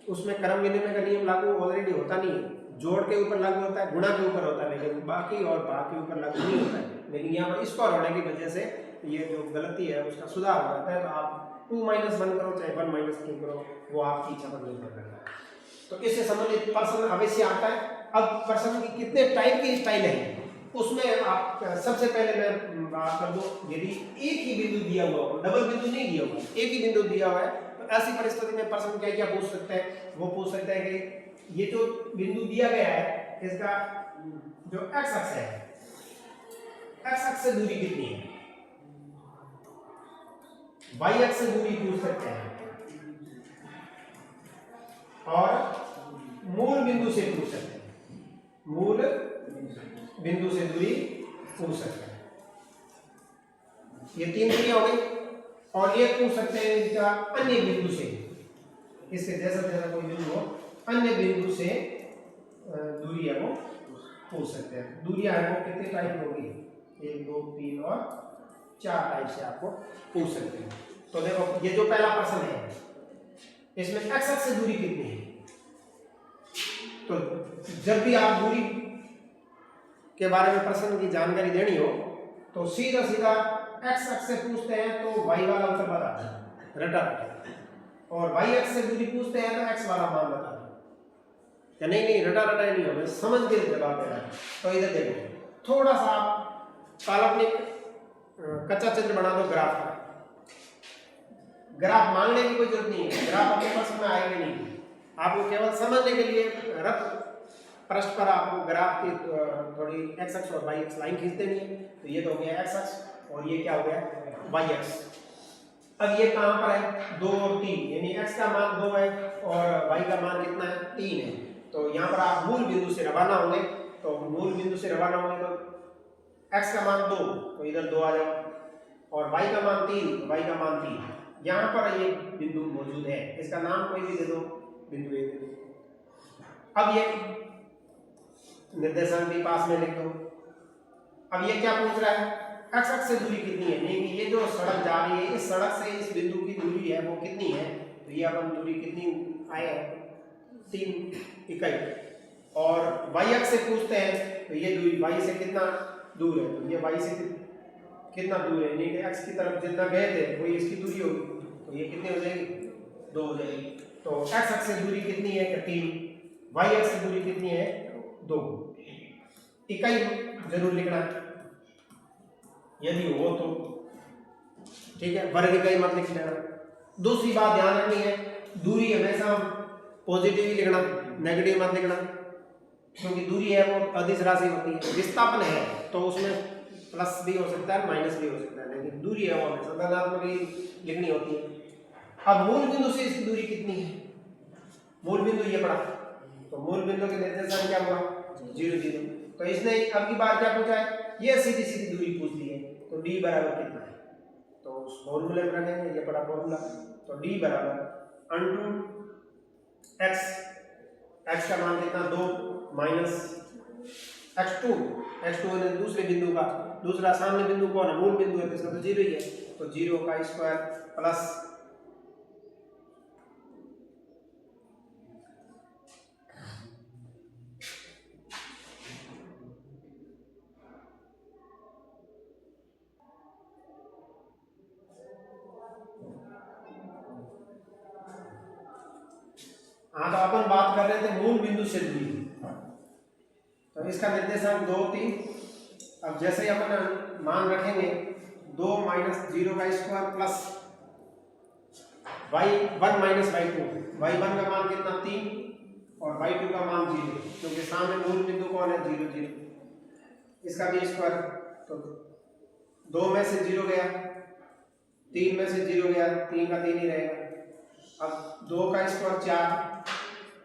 उसमें क्रम विनिमय का नियम लागू ऑलरेडी होता नहीं है, जोड़ के ऊपर लागू होता है, गुणा के ऊपर होता है, लेकिन बाकी और भाग के ऊपर लागू नहीं होता है। लेकिन यहाँ पर स्क्वायर होने की वजह से ये जो गलती है उसका सुधार हो जाता है, तो आप 2 माइनस 1 करो चाहे 1 माइनस 2 करो, वो आपकी इच्छा पर निर्भर करता है। तो इससे संबंधित प्रश्न अवश्य आता है। अब प्रश्न की कितने टाइप की स्टाइल है उसमें आप सबसे पहले मैं बात कर दूं, यदि एक ही बिंदु दिया हुआ हो, डबल बिंदु नहीं दिया हुआ, एक ही बिंदु दिया हुआ है, तो ऐसी परिस्थिति में प्रश्न क्या क्या पूछ सकते हैं, वो पूछ सकते हैं कि ये जो बिंदु दिया गया है इसका जो एक्स अक्ष है, एक्स अक्ष से दूरी कितनी है, वाई अक्ष से दूरी पूछ सकते हैं, और मूल बिंदु से पूछ सकते हैं, मूल बिंदु से दूरी पूछ सकते हैं। ये 3 दूरियां हो गई, और ये पूछ सकते हैं इसका अन्य बिंदु से, इससे जैसा जैसा कोई बिंदु हो अन्य बिंदु से दूरी है वो पूछ सकते हैं। दूरियां है वो कितने टाइप होगी, 1 2 3 और 4 टाइप से आपको पूछ सकते हैं। तो देखो ये जो पहला प्रश्न है इसमें एक्स अक्ष से दूरी कितनी है, तो जब भी आप दूरी के बारे में प्रश्न की जानकारी देनी हो तो सीधा सीधा एक्स अक्ष से पूछते हैं तो वाई वाला उत्तर बता दें, रटा, और वाई अक्ष से दूरी पूछते हैं तो एक्स वाला मान बता दें, या नहीं रटा रटा नहीं हमें समझ के जवाब देना है। तो इधर देखो थोड़ा सा आप काल्पनिक कच्चा चित्र बना दो ग्राफ का, ग्राफ मांगने की कोई जरूरत नहीं है, ग्राफ अपने प्रश्न में आएगा नहीं, आपको केवल समझने के लिए रफ पृष्ठ पर आपको ग्राफ की थोड़ी एक्स अक्ष और वाई अक्ष लाइन खींच देनी है। तो ये तो हो गया एक्स अक्ष और ये क्या हो गया वाई अक्ष। अब ये कहां पर है 2 और 3, यानी एक्स का मान 2 है और वाई का मान कितना है 3 है। तो यहाँ पर आप मूल बिंदु से रवाना होंगे, तो मूल बिंदु से रवाना होंगे तो एक्स का मान 2 तो इधर 2 आ जाओ, और वाई का मान 3 तो वाई का मान 3। यहाँ पर ये बिंदु मौजूद है, इसका नाम कोई भी दे दो, बिंदु ए दे दो। अब ये निर्देशांक भी पास में लिख दो। अब ये क्या पूछ रहा है, एक्स अक्ष से दूरी कितनी है, नहीं कि ये जो सड़क जा रही है इस सड़क से इस बिंदु की दूरी है वो कितनी है, तो ये अपन दूरी कितनी आए 3 इकाई। और वाई अक्ष से पूछते हैं तो ये दूरी वाई से कितना दूर है, तो ये वाई से कितना दूर है, नहीं कि एक्स की तरफ जितना गए थे वही इसकी दूरी होगी, तो ये कितनी हो जाएगी 2 हो जाएगी। तो एक्स अक्ष से दूरी कितनी है 3, वाई अक्ष से दूरी कितनी है 2। इकाई जरूर लिखना यदि हो तो, ठीक है, वर्ग इकाई मत लिख लेना। दूसरी बात ध्यान रखनी है, दूरी हमेशा पॉजिटिव ही लिखना, नेगेटिव मत लिखना, क्योंकि दूरी है वो अदिश राशि होती है। विस्थापन है तो उसमें प्लस भी हो सकता है माइनस भी हो सकता है, लेकिन दूरी है वो हमेशा धनात्मक ही लिखनी होती है। अब मूल बिंदु से इसकी दूरी कितनी है, मूल बिंदु ये पड़ा, तो मूल बिंदु के निर्देशांक क्या हुआ 0 0। तो इसने अब की बार क्या पूछा है, ये सीधी सीधी दूरी पूछ ली है, तो d बराबर कितना है, तो उस फॉर्मूले में रखेंगे, ये पड़ा फॉर्मूला, तो d बराबर √x, x का मान कितना 2 माइनस x2 है दूसरे बिंदु का, दूसरा सामने बिंदु कौन है, मूल बिंदु है, तो इसका तो 0 ही है, तो 0 का स्क्वायर प्लस तो अपन बात कर रहे थे मूल बिंदु से दूरी, तो इसका निर्देशांक 2 3। अब जैसे ही अपन मान रखेंगे 2 माइनस 0 का square plus y1 minus y2, y1 का मान कितना 3 और y2 का मान 0, क्योंकि सामने मूल बिंदु कौन है 0 0, इसका भी स्क्वायर, तो 2 में से 0 गया, 3 में से 0 गया, 3 का 3 ही रहेगा। अब 2 का स्क्वायर 4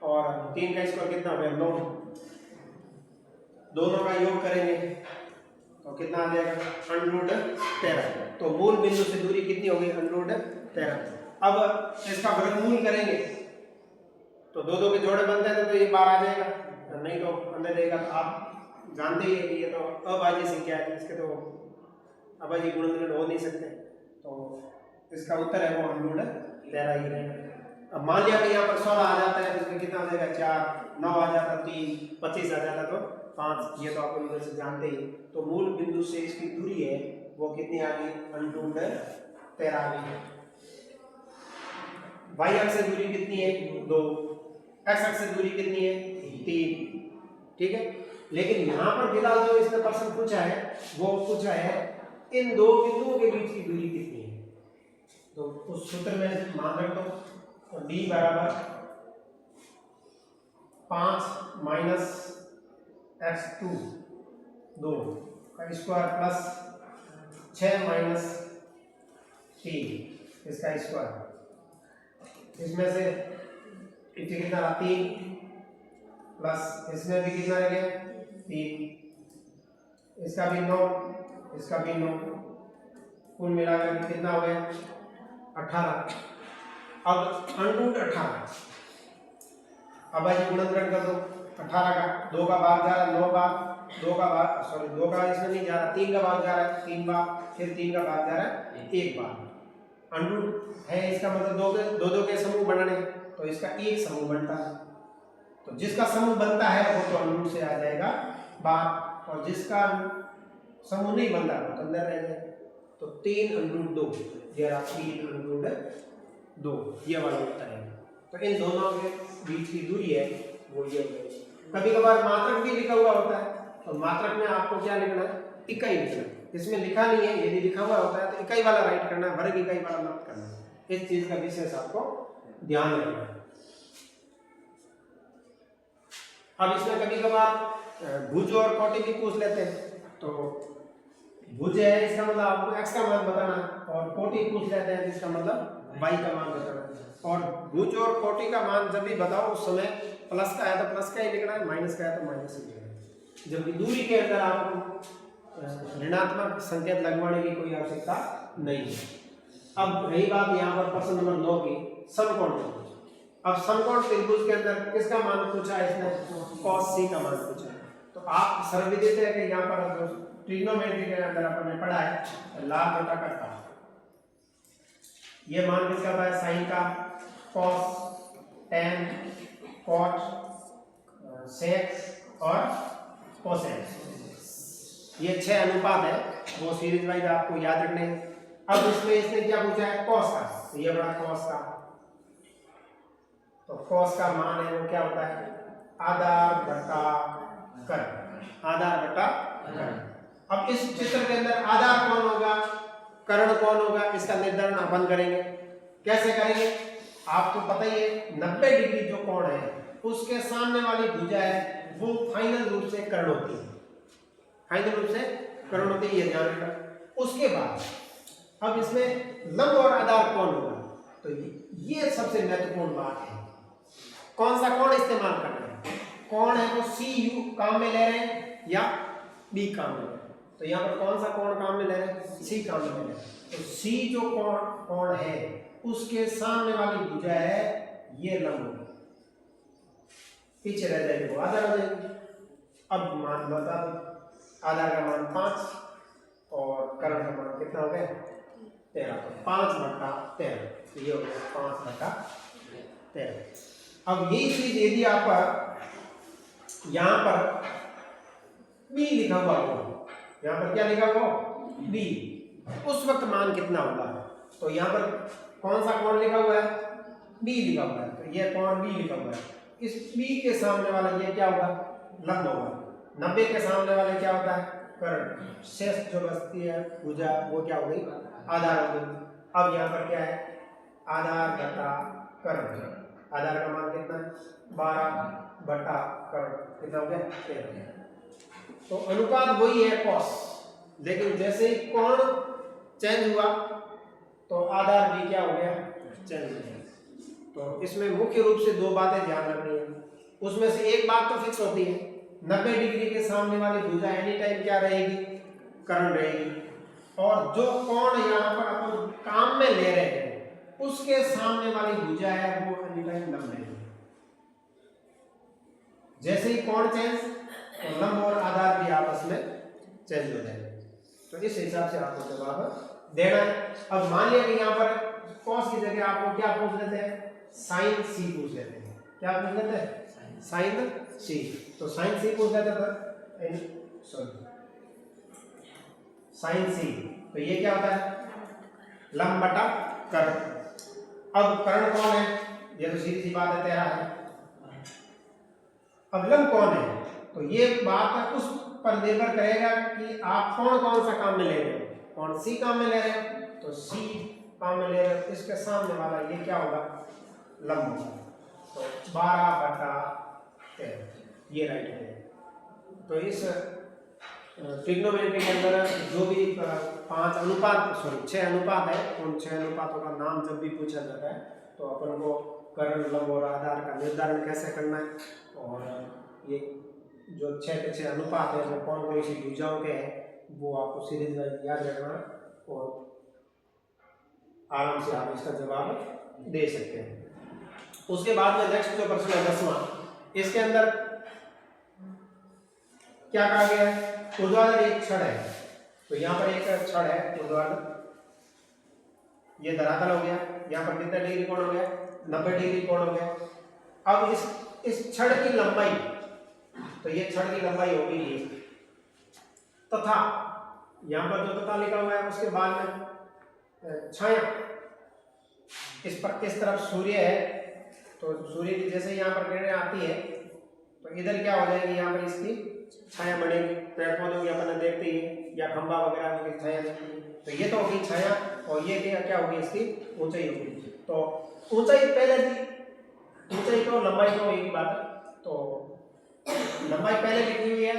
और 3 का स्क्वायर कितना हो गया 9, दोनों का योग करेंगे तो कितना आ जाएगा √13। तो मूल बिंदु से दूरी कितनी होगी √13। अब इसका वर्गमूल करेंगे तो 2 2 के जोड़े बनते हैं तो ये 12 आ जाएगा, नहीं तो अंदर रहेगा। तो आप जानते ही है कि ये तो अभाज्य संख्या है, इसके तो अभाज्य गुणनखंड हो नहीं सकते, तो इसका उत्तर है वो √13 ही रहेगा। अब मान लिया कि यहाँ पर 16 आ जाता है तो इसमें कितना आ जाएगा 4, 9 आ जाता 3, 25 आ जाता तो 5, ये तो आप इधर से जानते ही। तो मूल बिंदु से इसकी दूरी है वो कितनी आ गई √13 आ गई। वाई अक्ष से दूरी कितनी है 2, एक्स अक्ष से दूरी कितनी है 3, ठीक है। लेकिन यहाँ पर फिलहाल जो इसने प्रश्न पूछा है वो पूछा है इन 2 बिंदुओं के बीच की दूरी कितनी है, तो उस सूत्र में मान रख दो, तो d बराबर 5 माइनस x2 2 का स्क्वायर प्लस 6 माइनस 3 इसका स्क्वायर, इसमें से कितना रहा 3 प्लस इसमें भी कितना रह गया 3, इसका भी 9, इसका भी 9, कुल मिलाकर कितना हो गया 18। अब √18, अब ये गुणनखंड कर दो 18 का, 2 का भाग जा रहा है 9 बार, 2 का भाग सॉरी 2 का इसमें नहीं जा रहा, 3 का भाग जा रहा है 3 बार, फिर 3 का भाग जा रहा है 1 बार। अंडूट है इसका मतलब 2 के समूह बनने, तो इसका एक समूह बनता है, तो जिसका समूह बनता है वो तो अंडूट से आ जाएगा बाहर, और जिसका समूह नहीं बनता वो तो अंदर रह जाएगा। तो 3√2 3√2 ये वाला उत्तर है। तो इन दोनों के बीच की दूरी है वो ये हो जाएगी। कभी कभार मात्रक भी लिखा हुआ होता है, तो मात्रक में आपको क्या लिखना है इकाई लिखना, इसमें लिखा नहीं है, यदि लिखा हुआ होता है तो इकाई वाला राइट करना है, वर्ग इकाई वाला मत करना है। इस चीज का विशेष आपको ध्यान रखना है। अब इसमें कभी कभार भुज और कोटि भी पूछ लेते हैं, तो भुज है इसका मतलब आपको x का मान बताना है, और कोटि पूछ लेते हैं जिसका मतलब y का मान बताना है। और भुज और कोटि का मान जब भी बताओ उस समय प्लस का है तो प्लस का ही लिखना है, माइनस का है तो माइनस ही लिखना है। जबकि दूरी के अंदर आपको ऋणात्मक संकेत लगवाने की कोई आवश्यकता नहीं है। अब रही बात यहाँ पर प्रश्न नंबर 9 की समकोण त्रिभुज। अब समकोण त्रिभुज के अंदर किसका मान पूछा है इसने, cos c का मान पूछा है। तो आप सर्वविदित है कि यहाँ पर जो ट्रिग्नोमेट्री के अंदर आपने पढ़ा है लाभ बटा कटा, ये मान किसका था, साइन का, कॉस, टेन, कॉट, सेक और कोसेक, ये 6 अनुपात है, वो सीरीज वाइज आपको याद रखने हैं। अब इसमें इसने क्या पूछा है, कॉस का, तो ये बड़ा कॉस का, तो कॉस का मान है वो क्या होता है, आधार बटा कर्ण, आधार बटा कर्ण। अब इस चित्र के अंदर आधार कौन होगा, कर्ण कौन होगा, इसका निर्धारण अपन करेंगे। कैसे करेंगे, आपको पता ही है 90 डिग्री जो कोण है उसके सामने वाली भुजा है वो फाइनल रूप से कर्ण होती है, फाइनल रूप से कर्ण होती है, ये ध्यान रखना। उसके बाद अब इसमें लंब और आधार कौन होगा, तो ये सबसे महत्वपूर्ण बात है, कौन सा कोण इस्तेमाल करना है, कौन है वो सी यू काम में ले रहे हैं या बी काम में ले रहे हैं, तो यहाँ पर कौन सा कोण काम में ले रहे हैं, सी काम में ले रहे हैं। तो सी जो कोण है उसके सामने वाली भुजा है ये लंब होगी, पीछे रह जाएगी वो आधार हो जाएगी। अब मान बता दो, आधार का मान 5 और कर्ण का मान कितना हो गया 13, तो 5/13, तो ये हो गया 5/13। अब यही चीज यदि आप यहाँ पर बी लिखा हुआ हो, यहाँ पर क्या लिखा हुआ बी, उस वक्त मान कितना होगा, तो यहाँ पर कौन सा कोण लिखा हुआ है, बी लिखा हुआ है, तो ये कोण बी लिखा हुआ है, इस बी के सामने वाला ये क्या होगा, लंब होगा। 90 के सामने वाले क्या होता है, कर्ण, शेष जो बचती है भुजा वो क्या हो गई, आधार हो गई। अब यहाँ पर क्या है, आधार बटा कर्ण, आधार का मान कितना है 12 बटा कर्ण, कितना हो गया 13। तो अनुपात वही है कॉस, लेकिन जैसे ही कोण चेंज हुआ तो आधार भी क्या हो गया, चेंज हो गया। तो इसमें मुख्य रूप से 2 बातें ध्यान रखनी है, उसमें से एक बात तो फिक्स होती है, 90 डिग्री के सामने वाली भुजा एनी टाइम क्या रहेगी, कर्ण रहेगी, और जो कोण यहाँ पर अपन काम में ले रहे हैं उसके सामने वाली भुजा है वो एनी टाइम लंब रहेगी। जैसे ही कोण चेंज तो लंब और आधार भी आपस में चेंज हो जाएंगे, तो इस हिसाब से आपको जवाब देना है। अब मान लिया कि यहाँ पर कॉस की जगह आपको क्या पूछ लेते हैं, साइन सी पूछ लेते हैं, क्या पूछ लेते हैं, साइन सी, तो साइन सी पूछ लेते हैं, सॉरी साइन सी, तो ये क्या होता है, लंब बटा कर्ण। अब कर्ण कौन है, ये तो सीधी सी बात है 13 है। अब लंब कौन है, तो ये बात उस पर निर्भर करेगा कि आप कौन सा काम में ले रहे हो, कौन सी काम में ले रहे हो, तो सी काम में ले रहे हो, इसके सामने वाला ये क्या होगा, लंब होगा, तो 12/13 ये राइट है। तो इस ट्रिग्नोमेट्री के अंदर जो भी 5 अनुपात, सॉरी 6 अनुपात है, उन 6 अनुपातों का नाम जब भी पूछा जाता है तो अपन को कर्ण, लंब और आधार का निर्धारण कैसे करना है, और ये जो 6 के 6 अनुपात है वो कौन सी भुजाओं के हैं वो आपको सीरीज वाइज याद रखना, और आराम से आप इसका जवाब दे सकते हैं। उसके बाद में नेक्स्ट जो प्रश्न है 10वां, इसके अंदर क्या कहा गया है, ऊर्ध्वाधर एक छड़ है, तो यहाँ पर एक छड़ है ऊर्ध्वाधर, ये धरातल हो गया, यहाँ पर कितना डिग्री कोण हो गया, 90 डिग्री कोण हो गया। अब इस छड़ की लंबाई, तो ये छड़ की लंबाई होगी ये, तथा यहाँ पर जो तथा लिखा हुआ है उसके बाद में छाया, इस तरफ सूर्य है, तो सूर्य की जैसे यहाँ पर किरणें आती है तो इधर क्या हो जाएगी, यहाँ पर इसकी छाया बढ़ेगी, पेड़ पौधों की अपन देखते ही या खंबा वगैरह की छाया देखती है, तो ये तो होगी छाया, और ये क्या होगी, इसकी ऊंचाई होगी। तो ऊंचाई पहले थी, ऊंचाई तो लंबाई तो एक ही बात है, तो लंबाई पहले लिखी हुई है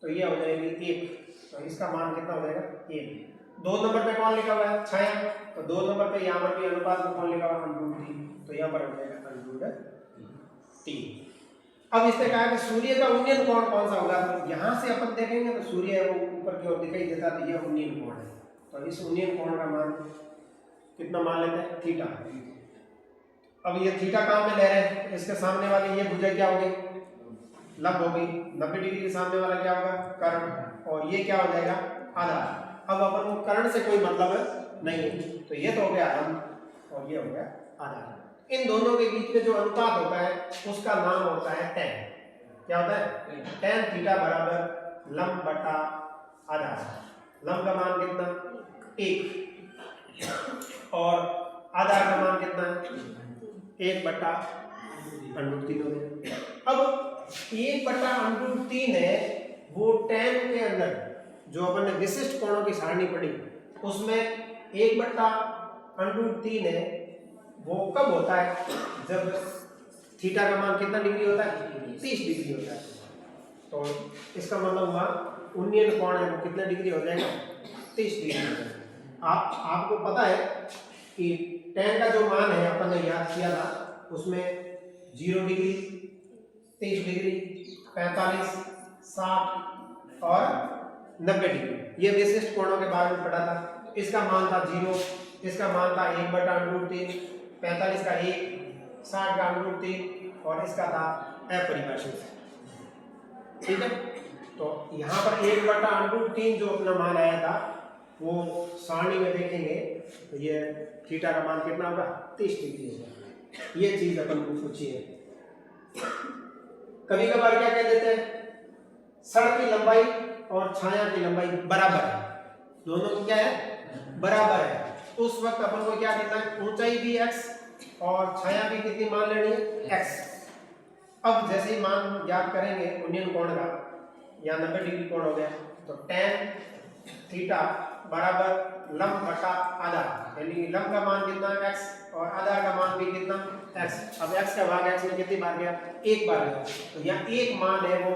तो ये हो जाएगी 1, तो इसका मान कितना हो जाएगा 1। 2 नंबर पे कौन लिखा हुआ है, छाया, तो 2 नंबर पे यहाँ पर भी अनुपात में कौन लिखा हुआ है, √3, तो यहाँ पर हो जाएगा √3। अब इसने कहा कि सूर्य का उन्नयन कोण कौन सा होगा, तो यहाँ से अपन देखेंगे तो सूर्य वो ऊपर की ओर दिखाई देता, तो ये उन्नयन कोण है, तो इस उन्नयन कोण का मान कितना मान लेते हैं, थीटा। अब ये थीटा काम में ले रहे हैं, इसके सामने वाली ये भुजा क्या होगी, लंब होगी, 90 डिग्री के सामने वाला क्या होगा, कर्ण, और ये क्या हो जाएगा, आधार। अब अपन को कर्ण से कोई मतलब नहीं है, तो ये तो हो गया लंब और ये हो गया आधार। इन दोनों के बीच में जो अनुपात होता है उसका नाम होता है tan। क्या होता है, tan थीटा बराबर लंब बटा आधार। लंब का मान कितना, 1, और आधार का मान कितना है, 1 बटा √3 हो गया। अब 1 बटा √3 है वो tan के अंदर जो अपन ने विशिष्ट कोणों की सारणी पढ़ी उसमें 1 बटा √3 है वो कब होता है, जब थीटा का मान कितना डिग्री होता है, 30 डिग्री होता है। तो इसका मतलब हुआ उन्नयन कोण है वो कितने डिग्री हो जाएगा, 30 डिग्री हो जाएगा। आपको पता है कि tan का जो मान है अपन ने याद किया था उसमें 0 डिग्री, 30 डिग्री, 45, 60 और 90 डिग्री, ये विशिष्ट कोणों के बारे में पढ़ा था। इसका मान था 0, इसका मान था 1 बटा √3, 45 का 1, 60 का √3 और इसका था अपरिभाषित। ठीक है, तो यहाँ पर 1 बटा √3 जो अपना मान आया था वो सारणी में देखेंगे तो ये थीटा का मान कितना होगा, 30 डिग्री होगा। ये चीज अपन को पूछी है। कभी कभार क्या कह देते हैं, सड़क की लंबाई और छाया की लंबाई बराबर है, दोनों की क्या है, बराबर है। उस वक्त अपन को क्या करना है, ऊंचाई भी x और छाया भी कितनी मान लेनी है, x। अब जैसे ही मान ज्ञात करेंगे उन्नयन कोण का, यहाँ 90 डिग्री कोण हो गया, तो tan थीटा बराबर लंब बटा आधार, यानी लंब का मान कितना x और आधार का मान भी कितना x। अब x का भाग x में कितनी बार गया, 1 बार गया, तो यहाँ एक मान है वो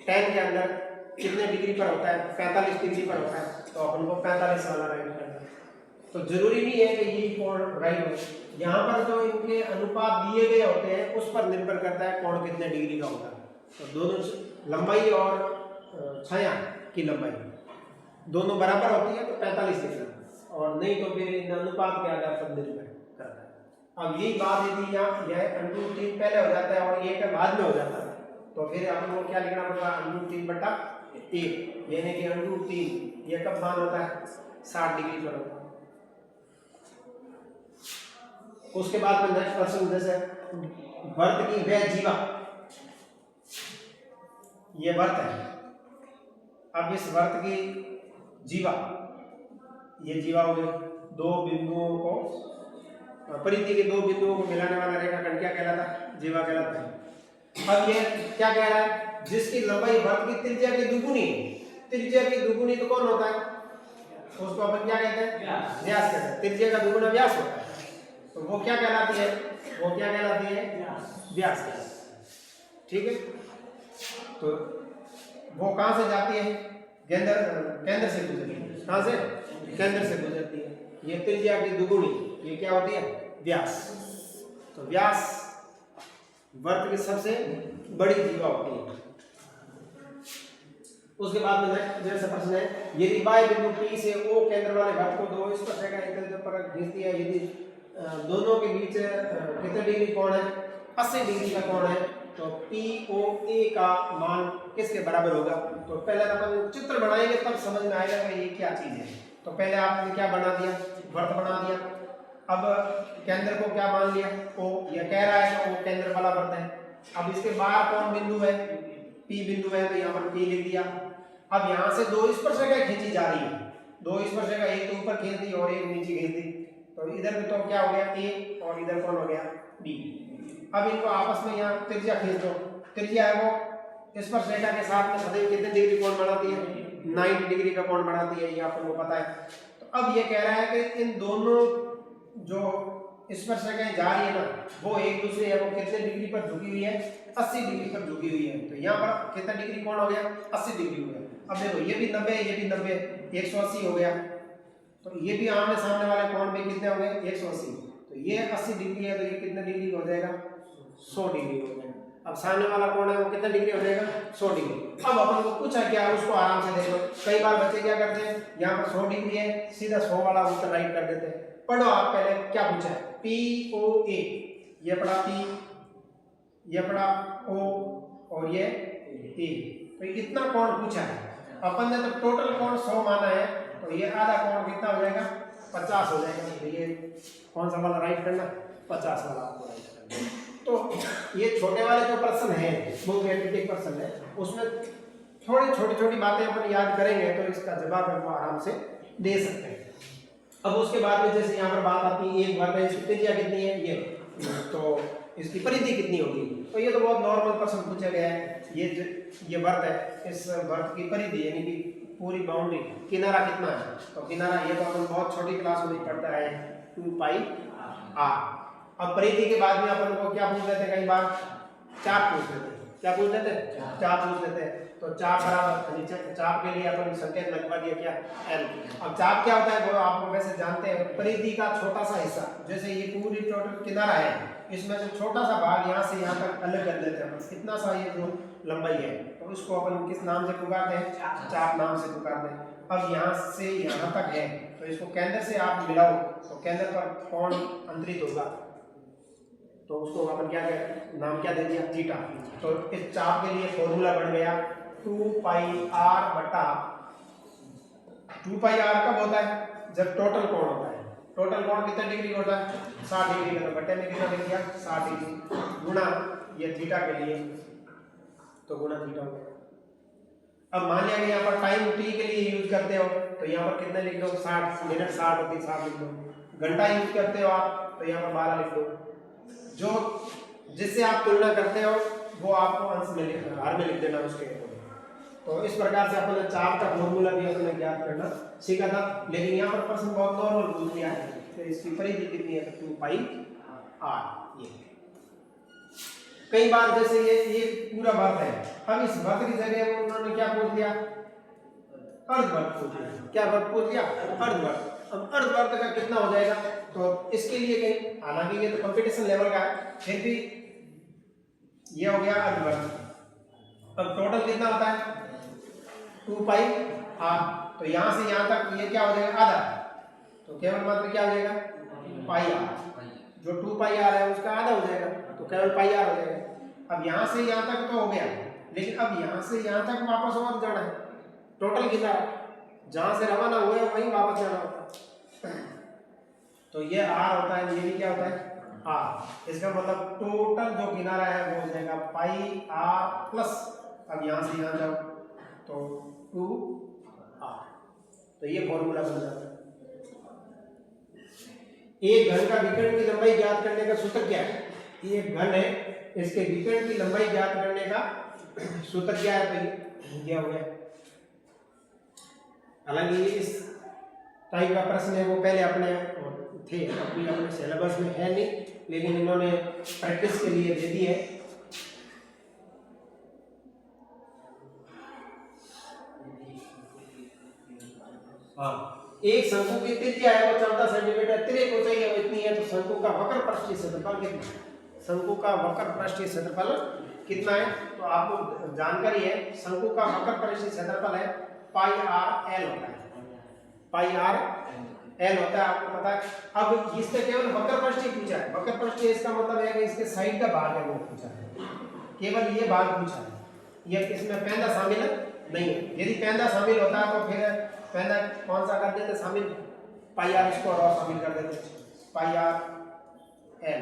tan के अंदर कितने डिग्री पर होता है, 45 डिग्री पर होता है, तो अपन को 45 वाला राइट करना है। तो जरूरी नहीं है कि ये कोण राइट हो, यहाँ पर जो इनके अनुपात दिए गए होते हैं उस पर निर्भर करता है कोण कितने डिग्री का होता है। तो दोनों लंबाई और छाया की लंबाई दोनों बराबर होती है तो 45 डिग्री, और नहीं तो फिर इन अनुपात के आधार पर निर्भर करता है। अब यही बात यदि यहाँ यह √3 पहले हो जाता है और ये का बाद में हो जाता है तो फिर अपन को क्या लिखना पड़ेगा, √3 बटा 1, यानी कि √3 ये कब मान होता है, 60 डिग्री पर होता है। उसके बाद में नेक्स्ट क्वेश्चन जैसे वर्त की वह जीवा, ये वर्त है। अब इस वर्त की जीवा, ये जीवा हो गई, दो बिंदुओं को परिधि के दो बिंदुओं को मिलाने वाला रेखाखंड क्या कहलाता है, जीवा कहलाता है। अब ये क्या कह रहा है, जिसकी लंबाई वर्त की त्रिज्या की दुगुनी, त्रिज्या की दुगुनी तो कौन होता है, उसको अपन क्या कहते हैं, व्यास कहते हैं। त्रिज्या का दुगुना व्यास होता है, तो वो क्या कहलाती है, वो क्या कहलाती है, व्यास कहलाती है। ठीक है, तो वो कहां से जाती है, केंद्र से गुजरती है। कहां से, केंद्र से गुजरती है। ये त्रिज्या की दुगुनी, ये क्या होती है, व्यास। तो व्यास वर्त की सबसे बड़ी जीवा होती है। उसके बाद में जैसे प्रश्न है, यदि बाह्य बिंदु P से O केंद्र वाले वर्त को दो स्पर्शरेखा एकल पर खींचती है, यदि दोनों के बीच कितने डिग्री कोण है, 80 डिग्री का कोण है, तो POA का मान किसके बराबर होगा। तो पहले अपन चित्र बनाएंगे तब समझ में आएगा कि ये क्या चीज है। तो पहले आपने क्या बना दिया, वर्त बना दिया। अब केंद्र को क्या मान लिया, O, ये कह रहा है कि O केंद्र वाला वर्त है। अब इसके बाहर कौन बिंदु है, P बिंदु है, तो यहाँ पर P लिख दिया। अब यहाँ से दो स्पर्शरेखाएं खींची जा रही है, दो स्पर्शरेखा, एक तो ऊपर खींच दी और एक नीचे खींच दी, तो इधर तो क्या हो गया A और इधर कौन हो गया B। अब इनको आपस में यहाँ त्रिज्या खींच दो, त्रिज्या है वो स्पर्शरेखा के साथ में सदैव कितने डिग्री कोण बढ़ाती है, 90 डिग्री का कोण बढ़ाती है, ये आपको पता है। तो अब ये कह रहा है कि इन दोनों जो स्पर्शरेखाएं जा रही है ना, वो एक दूसरे है वो कितने डिग्री पर झुकी हुई है, 80 डिग्री पर झुकी हुई है। तो यहाँ पर कितना डिग्री कोण हो गया, 80 डिग्री हो गया। अब देखो ये भी 90 है, ये भी 90, 180 हो गया। तो ये भी आमने सामने वाले कोण भी कितने हो गए, 180। तो ये 80 डिग्री है, तो ये कितना डिग्री हो जाएगा, 100 डिग्री हो जाएगा। अब सामने वाला कोण है वो कितना डिग्री हो जाएगा, 100 डिग्री। अब अपन को पूछा क्या, उसको आराम से देख लो। कई बार बच्चे क्या करते हैं, यहाँ पर 100 डिग्री है, सीधा 100 वाला उत्तर राइट कर देते हैं। पढ़ो आप पहले क्या पूछा है, POA, ये पढ़ा P, ये पड़ा O और ये E। तो इतना कोण पूछा है, अपन ने तो टोटल कोण 100 माना है, तो ये आधा कोण कितना हो जाएगा 50 हो जाएगा। तो ये कौन सा वाला राइट करना, 50 वाला आपको राइट करना। तो ये छोटे वाले जो प्रश्न है वो रिपीटेड प्रश्न है, उसमें थोड़ी छोटी छोटी बातें अपन याद करेंगे तो इसका जवाब हम आराम से दे सकते हैं। अब उसके बाद में जैसे यहाँ पर बात आती है एक वर्ग है, इसकी त्रिज्या कितनी है ये, तो इसकी परिधि कितनी होगी, तो ये तो बहुत नॉर्मल प्रश्न पूछा गया है। ये वर्ग है, इस वर्ग की परिधि यानी कि पूरी बाउंड्री किनारा कितना है, तो किनारा ये तो अपन बहुत छोटी क्लास में पढ़ता है 2 पाई r। अब परिधि के बाद में अपन को क्या पूछ लेते हैं, कई बार चाप पूछ लेते हैं। क्या पूछ लेते हैं, चाप पूछ लेते हैं। तो चाप बराबर चाप के लिए अपन संकेत लगवा दिया क्या, l। अब चाप क्या होता है वो आप वैसे जानते हैं, परिधि का छोटा सा हिस्सा। जैसे ये पूरी टोटल किनारा है, इसमें से छोटा सा भाग यहाँ से यहाँ तक अलग कर देते हैं, कितना सा ये जो लंबाई है, तो इसको अपन किस नाम से पुकारते हैं, चाप नाम से पुकारते हैं। अब यहाँ से यहाँ तक है, तो इसको केंद्र से आप मिलाओ तो केंद्र पर कोण अंतरित होगा, तो उसको अपन क्या नाम क्या दे दिया, थीटा। तो इस चाप के लिए फॉर्मूला बन गया 2 पाई r बटा 2 पाई r कब होता है, जब टोटल कोण होता है। टोटल कोण कितने डिग्री होता है, 60 डिग्री का, तो बटे में कितना लिख दिया 60 डिग्री गुणा ये थीटा के लिए, तो गुणा थीटा हो गया। अब मान लिया कि यहाँ पर टाइम t के लिए यूज करते हो, तो यहाँ पर कितने लिख दो 60 मिनट, 60 होती 60 लिख दो। घंटा यूज करते हो आप, तो यहाँ पर 12 लिख दो। जो जिससे आप तुलना करते हो वो आपको अंश में हर में लिख देना उसके। तो इस प्रकार से अपन ने चाप का फॉर्मूला भी अपने ज्ञात करना सीखा था, लेकिन यहाँ पर प्रश्न बहुत नॉर्मल पूछ लिया है। तो इसकी परिधि कितनी है, तो 2 पाई r। ये कई बार जैसे ये पूरा वर्ग है, अब इस वर्ग की जगह उन्होंने क्या पूछ दिया, अर्धवर्ग पूछ दिया। क्या वर्ग पूछ दिया, अर्धवर्ग। अब अर्धवर्ग का कितना हो जाएगा, तो इसके लिए कहीं, हालांकि ये तो कंपटीशन लेवल का है, फिर भी ये हो गया अर्धवर्ग। अब टोटल कितना होता है 2 पाई r, तो यहाँ से यहाँ तक ये क्या हो जाएगा आधा, तो केवल मात्र क्या हो जाएगा पाई r। जो 2 पाई r है उसका आधा हो जाएगा, तो केवल पाई r हो जाएगा। अब यहाँ से यहाँ तक तो हो गया, लेकिन अब यहाँ से यहाँ तक वापस और जाना है। टोटल कितना, जहाँ से रवाना हुए वहीं वापस जाना होता है, तो ये r होता है, ये भी क्या होता है r। इसका मतलब टोटल जो किनारा है वो हो जाएगा पाई r प्लस, अब यहाँ से यहाँ जाओ तो 2r। तो ये फॉर्मूला बन जाता है। एक घन का विकर्ण की लंबाई ज्ञात करने का सूत्र क्या है, एक घन है, इसके विकर्ण की लंबाई ज्ञात करने का सूत्र क्या है, तो ये हो गया। हालांकि इस टाइप का प्रश्न है वो पहले अपने थे, अपने सिलेबस में है नहीं, लेकिन इन्होंने प्रैक्टिस के लिए दे दी है। हाँ, एक शंकु की त्रिज्या है वो 14 सेंटीमीटर, तिर्यक ऊंचाई है वो इतनी है, तो शंकु का वक्र पृष्ठीय क्षेत्रफल कितना है, शंकु का वक्र पृष्ठीय क्षेत्रफल कितना है, तो आपको जानकारी है शंकु का वक्र पृष्ठीय क्षेत्रफल है पाई r l होता है, पाई r l होता है, आपको पता है। अब इससे केवल वक्र पृष्ठीय पूछा है, वक्र पृष्ठीय इसका मतलब है कि इसके साइड का भाग है वो पूछा है, केवल ये भाग पूछा है, ये इसमें पैंदा शामिल नहीं है। यदि पैंदा शामिल होता है तो फिर पैंदा कौन सा कर देते शामिल, पाई r इसको और शामिल कर देते, पाई r l।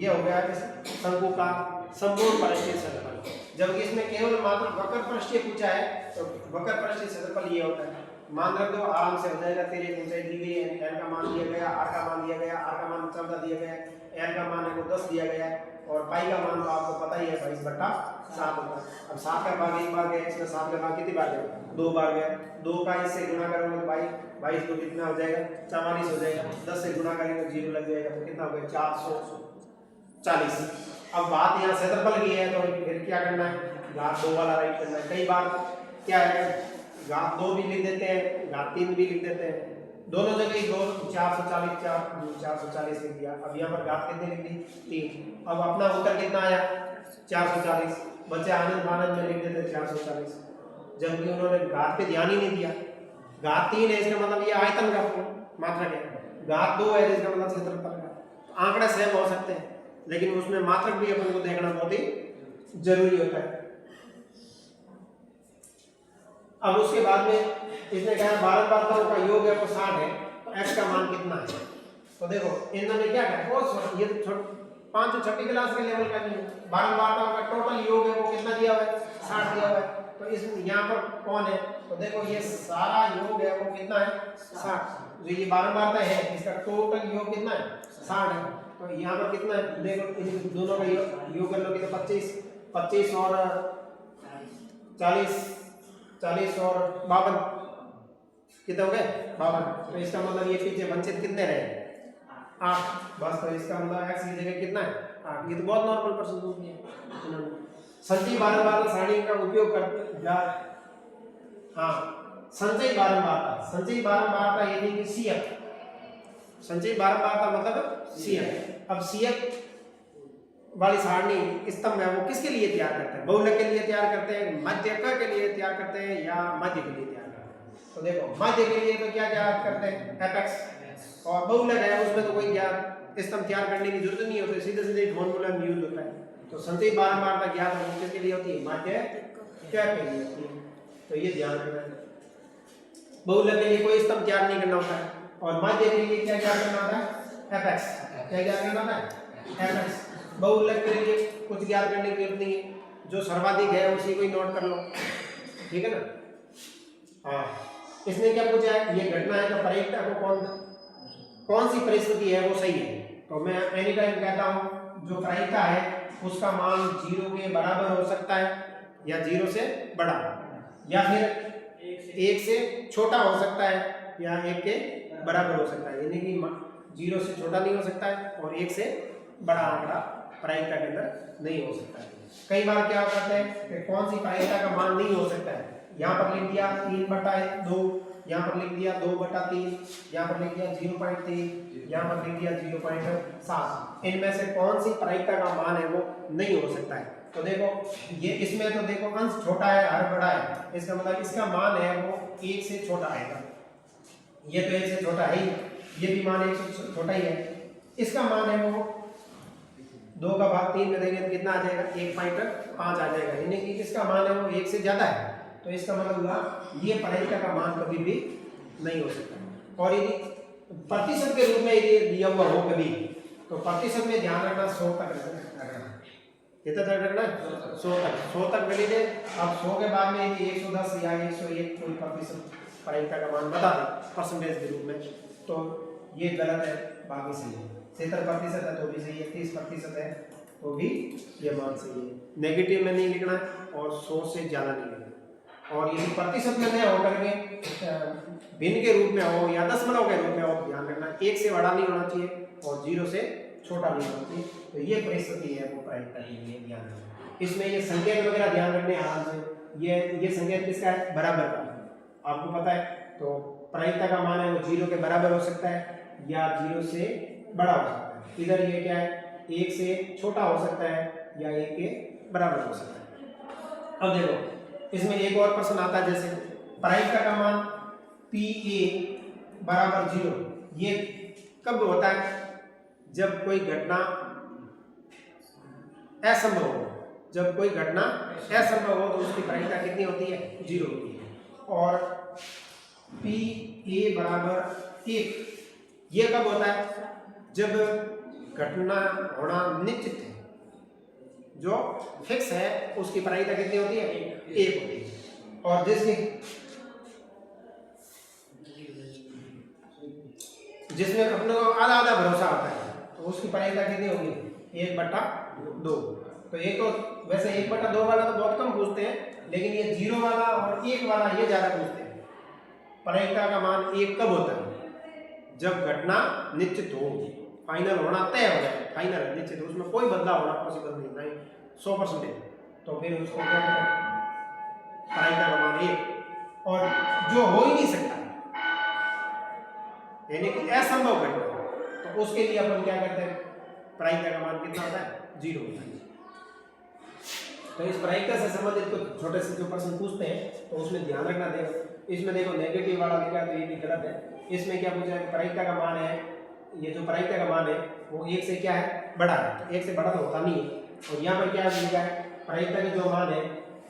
ये हो गया शंकु का संपूर्ण पृष्ठीय क्षेत्रफल। जबकि इसमें केवल मात्र वक्र पृष्ठीय पूछा है, तो वक्र पृष्ठीय क्षेत्रफल ये होता है। मान रख दो, आराम से हो जाएगा। तेरी ऊंचाई दी गई है, l का मान दिया गया, r का मान दिया गया, r का मान 14 दिया गया, l का मान है वो 10 दिया गया है, और पाई का मान तो आपको पता ही है 22/7 होता है। अब 7 का भाग एक बार गया, इसमें 7 का भाग कितनी बार गया, 2 बार गया। 2 का इससे गुणा करोगे तो 22 को कितना हो जाएगा 44 हो जाएगा, 10 से गुणा करेंगे 0 लग जाएगा, तो कितना हो गया 440। अब बात यहाँ क्षेत्रफल की है, तो फिर क्या करना है, घात 2 वाला राइट करना है। कई बार क्या है, घात 2 भी लिख देते हैं, घात 3 भी लिख देते हैं, दोनों जगह 2 440 लिख दिया। अब यहाँ पर घात कितने लिख दी 3। अब अपना उत्तर कितना आया 440, बच्चे आनंद मानंद में लिख देते 440, जबकि उन्होंने घात पे ध्यान ही नहीं दिया। घात 3 है, इसका मतलब ये आयतन का मात्रा है, घात 2 है इसका मतलब क्षेत्रफल का। आंकड़े सेम हो सकते हैं, लेकिन उसमें मात्रक भी अपन को देखना बहुत ही जरूरी होता है। अब उसके बाद में इसने कहा बारंबारताओं का योग है वो 60 है, तो x का मान कितना है? तो देखो इन्होंने क्या कहा, ये तो 5 और 6 क्लास के लेवल का नहीं है। बारंबारताओं का टोटल योग है वो कितना दिया हुआ है? 60 दिया हुआ है। तो इस यहाँ पर कौन है? तो देखो ये सारा योग है वो कितना है? 60। जो ये बारंबारता है इसका टोटल योग कितना है? 60 है। तो यहाँ पर कितना है? देखो इन दोनों का योग कर लो, कितना 25 और 40 और 52 कितने हो गए? 52। तो इसका मतलब ये पीछे वंचित कितने रहे? 8। बस, तो इसका मतलब x की जगह कितना है? 8। ये तो बहुत नॉर्मल प्रश्न पूछ लिया इन्होंने। संचयी बारंबारता सारणी का उपयोग करते संचयी बारंबारता यानी कि CF। संचयी बारंबारता मतलब CF। अब CF वाली सारणी स्तंभ है वो किसके लिए तैयार करते हैं? बहुलक के लिए तैयार करते हैं, मध्यक के लिए तैयार करते हैं या मध्य के लिए तैयार करते हैं? तो देखो मध्य के लिए तो क्या तैयार करते हैं? fx। और बहुलक है उसमें तो कोई ज्ञात स्तंभ तैयार करने की जरूरत नहीं होती, सीधे सीधे फॉर्मूला में यूज होता है। तो संचयी बारंबारता ज्ञात होने किसके लिए होती है? मध्य क्या के लिए होती है। तो ये ध्यान रखना है। बहुलक के लिए कोई स्तंभ तैयार नहीं करना होता है, और मध्य के लिए क्या तैयार करना होता है? fx। क्या तैयार करना होता है? fx। बहुलक के लिए कुछ ज्ञात करने की जरूरत नहीं है, जो सर्वाधिक है उसी को ही नोट कर लो, ठीक है ना। हाँ, इसने क्या पूछा है? ये घटना है तो प्रायिकता को कौन सी परिस्थिति है वो सही है? तो मैं एनी टाइम कहता हूँ जो प्रायिकता है उसका मान 0 के बराबर हो सकता है या 0 से बड़ा, या फिर 1 से छोटा हो सकता है या 1 के बराबर हो सकता है। यानी कि 0 से छोटा नहीं हो सकता है और 1 से बड़ा आंकड़ा प्रायिकता के अंदर नहीं हो सकता है। कई बार क्या करते हैं कि कौन सी प्रायिकता का मान नहीं हो सकता है? यहाँ पर लिख दिया 3/2, यहाँ पर लिख दिया 2/3, यहाँ पर लिख दिया 0.3, यहाँ पर लिख दिया 0.7। इनमें से कौन सी प्रायिकता का मान है वो नहीं हो सकता है? तो देखो ये इसमें तो देखो अंश छोटा है हर बड़ा है, इसका मतलब इसका मान है वो 1 से छोटा आएगा। ये तो 1 से छोटा है ही, ये भी मान 1 से छोटा ही है। इसका मान है वो 2 का भाग 3 में देंगे तो कितना आ जाएगा? 1.5 आ जाएगा। यानी कि इसका मान है वो 1 से ज्यादा है। तो इसका मतलब हुआ ये प्रायिकता का मान कभी भी नहीं हो सकता। और यदि प्रतिशत के रूप में यदि दिया हुआ हो कभी, तो प्रतिशत में ध्यान रखना 100 तक रखना। कितना तक रखना? 100 तक। 100 तक मिली दे। अब 100 के बाद में यदि 110 या 101 कोई प्रतिशत प्रायिकता का मान बता दे परसेंटेज के रूप में, तो ये गलत है, बाकी सही है। 70% है तो भी सही है, 30% है तो भी ये मान सही है। नेगेटिव में नहीं लिखना है और 100 से ज्यादा नहीं लिखना। और यदि प्रतिशत में न होकर के भिन्न के रूप में हो या दशमलव के रूप में हो, ध्यान रखना 1 से बड़ा नहीं होना चाहिए और 0 से छोटा नहीं होना चाहिए। तो ये परिस्थिति है वो प्रायिकता के लिए ध्यान रखना। इसमें ये संकेत वगैरह ध्यान रखने आराम से। ये संकेत किसका है? बराबर का, आपको पता है। तो प्रायिकता का मान है वो 0 के बराबर हो सकता है या 0 से बड़ा हो सकता है। इधर ये क्या है? 1 से छोटा हो सकता है या 1 के बराबर हो सकता है। अब देखो इसमें एक और प्रश्न आता है, जैसे प्रायिकता का मान PA बराबर 0, ये कब होता है? जब कोई घटना असंभव हो। जब कोई घटना असंभव हो तो उसकी प्रायिकता कितनी होती है? 0 होती है। और PA बराबर 1 ये कब होता है? जब घटना होना निश्चित है, जो फिक्स है उसकी प्रायिकता कितनी होती है? 1 होती है। और जिसमें अपने को आधा आधा भरोसा आता है तो उसकी प्रायिकता कितनी होगी? 1/2। तो ये तो वैसे 1/2 वाला तो बहुत कम पूछते हैं, लेकिन ये 0 वाला और 1 वाला ये ज्यादा पूछते हैं। प्रायिकता का मान 1 कब होता है? जब घटना निश्चित हो, फाइनल होना तय हो जाए। फाइनल निश्चित, उसमें कोई बदलाव होना पॉसिबल नहीं, 100%। तो फिर उसको क्या करें? प्रायिकता का मान 1। और जो हो ही नहीं सकता यानी कि असंभव घटना, तो उसके लिए अपन क्या करते हैं? प्रायिकता का मान कितना होता है? 0 होता है। तो इस प्रायिकता से संबंधित कुछ छोटे से जो प्रश्न पूछते हैं तो उसमें ध्यान रखना। देखो इसमें देखो नेगेटिव वाला लिखा तो ये भी गलत है। इसमें क्या पूछा है? प्रायिकता का मान है, ये जो प्रायिकता का मान है वो 1 से क्या है? बड़ा है, तो 1 से बड़ा तो होता नहीं है। और यहाँ पर क्या लिखा है, प्रायिकता की जो मान है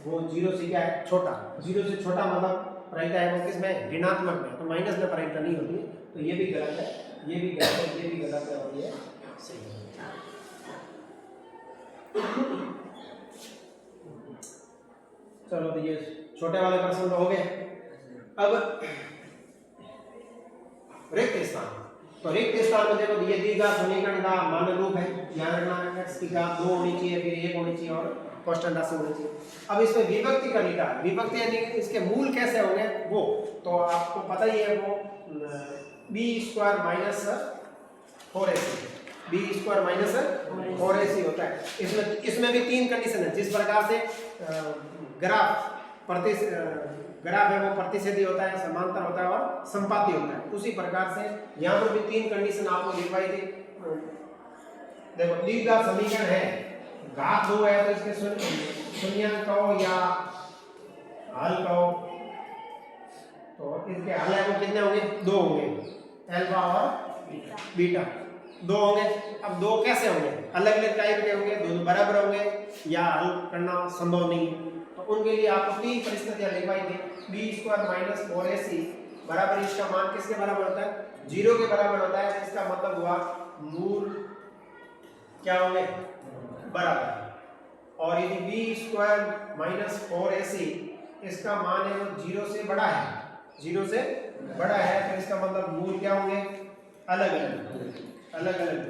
वो 0 से क्या है, छोटा। 0 से छोटा मतलब प्रायिकता है वो किसमें, ऋणात्मक में, तो माइनस में प्रायिकता नहीं होती। तो ये भी गलत है, ये भी गलत है, ये भी गलत है और ये सही है। चलो तो ये छोटे वाले प्रश्न तो हो गए। अब रिक्त स्थान, तो रिक्त स्थान में देखो ये दीर्घ समीकरण का मान रूप है, ध्यान रखना x की घात 2 होनी चाहिए, फिर 1 होनी चाहिए और कांस्टेंट राशि होनी चाहिए। अब इसमें विभक्ति करनी था, विभक्ति यानी इसके मूल कैसे होंगे वो तो आपको पता ही है, वो b² minus 4ac, b² minus 4ac होता है। इसमें भी 3 कंडीशन है। जिस प्रकार से ग्राफ है वो प्रतिच्छेदी होता है, समांतर होता है और संपाती होता है, उसी प्रकार से यहाँ पर भी 3 कंडीशन आपको लिखवाई थी। देखो दीर्घ समीकरण है, घात 2 है तो इसके शून्य कहो या हल कहो, तो इसके हल है वो कितने होंगे, 2 होंगे, अल्फा और बीटा 2 होंगे। अब 2 कैसे होंगे, अलग अलग टाइप के होंगे, दोनों बराबर होंगे या हल करना संभव नहीं है, तो उनके लिए आप अपनी परिस्थितियां लिखवाई थी। b² माइनस 4ac बराबर, इसका मान किसके बराबर होता है, 0 के बराबर होता है। इसका मतलब हुआ मूल क्या होंगे, बराबर। और यदि b² माइनस 4ac इसका मान है वो 0 से बड़ा है, 0 से बड़ा है, तो इसका मतलब मूल क्या होंगे, अलग अलग, अलग अलग।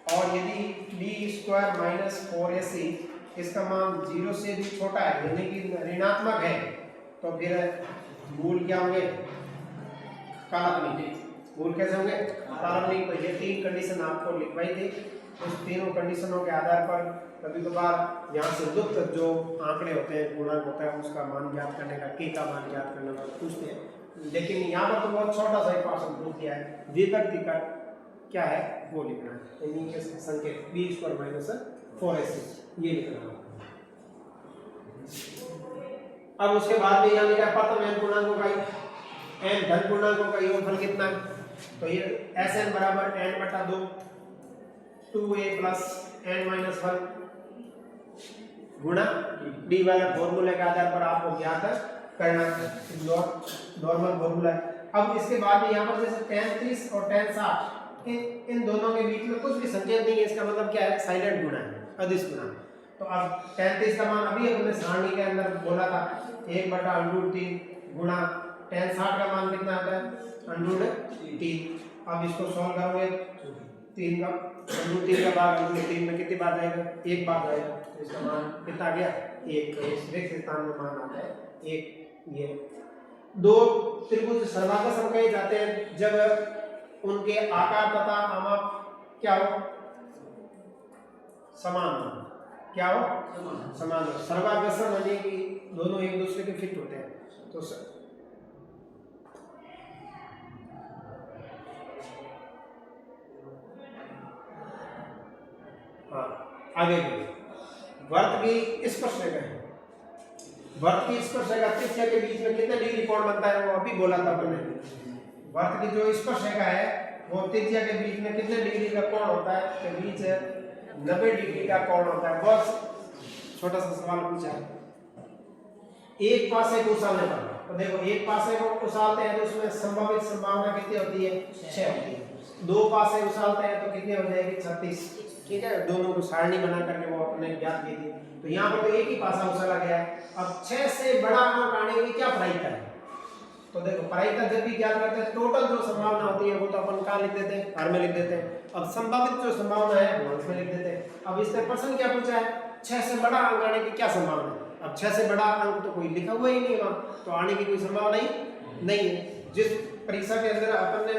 और यदि b² माइनस 4ac इसका मान 0 से भी छोटा है यानी कि ऋणात्मक है, तो फिर मूल क्या होंगे, काल्पनिक। मूल कैसे होंगे, काल्पनिक। तो ये 3 कंडीशन आपको लिखवाई थी। उस तीनों कंडीशनों के आधार पर कभी कभार यहाँ से गुप्त जो आंकड़े होते हैं, गुणांक होता है, उसका मान ज्ञात करने का, k का मान ज्ञात करने का पूछते हैं। लेकिन यहाँ पर तो बहुत छोटा सा क्वेश्चन पूछ दिया है, विभक्ति का क्या है वो लिखना है, यानी कि संकेत b² माइनस 4ac ये लिखना है। अब उसके बाद में यहाँ लिखा है प्रथम n पूर्णांकों का n धन पूर्णांकों का योगफल कितना है, तो ये Sn बराबर n/2 2a plus n minus 1 गुणा d वाले फॉर्मूले के आधार पर आपको ज्ञात करना है, नॉर्मल फॉर्मूला है। अब इसके बाद में यहाँ पर जैसे tan 30 और tan 60 इन दोनों के बीच में कुछ भी संकेत नहीं है, इसका मतलब क्या है, साइलेंट गुणा है, अदिश गुणा। तो अब tan 30 का मान अभी हमने सारणी के अंदर बोला था 1/√3 गुणा tan 60 का मान कितना आता है, √3। अब इसको सॉल्व करोगे 3 का √3 का भाग √3 में कितनी बात आएगा, 1 बात आएगा, तो इसका मान कितना आ गया, 1। तो इस रिक्त स्थान में मान आता है 1। ये 2 त्रिभुज सर्वांगसम कहे जाते हैं जब उनके आकार तथा आमाप क्या हो, समान हो। क्या हो, समान हो। सर्वांगसम यानी कि दोनों एक दूसरे के फिट होते हैं। तो हाँ आगे वर्त की स्पर्शरेखा है, वर्त की स्पर्शरेखा त्रिज्या के बीच में कितने डिग्री कोण बनता है वो अभी बोला था अपने। वर्त की जो स्पर्शरेखा है वो त्रिज्या के बीच में कितने डिग्री का कोण होता है, के बीच 90 डिग्री का कोण होता है। बहुत छोटा सा सवाल पूछा है, एक पासे को उछालने पर, तो देखो एक पासे को उछालते हैं तो उसमें संभावित संभावना कितनी होती है, 6 होती है। 2 पासे उछालते हैं तो कितनी हो जाएगी, 36। ठीक है, दोनों को सारणी बना करके वो अपने ज्ञात की थी। तो यहाँ पर तो एक ही पासा उछाला गया है। अब 6 से बड़ा अंक आने की क्या प्रायिकता है, तो देखो प्रायिकता जब भी ज्ञात करते हैं टोटल जो संभावना होती है वो तो अपन कहाँ लिख देते हैं, हर में लिख देते हैं। अब संभावित जो संभावना है वो इसमें लिख देते हैं। अब इसने प्रश्न क्या पूछा है, 6 से बड़ा अंक आने की क्या संभावना है। अब 6 से बड़ा अंक तो कोई लिखा हुआ ही नहीं वहाँ, तो आने की कोई संभावना ही नहीं है। जिस परीक्षा के अंदर अपन ने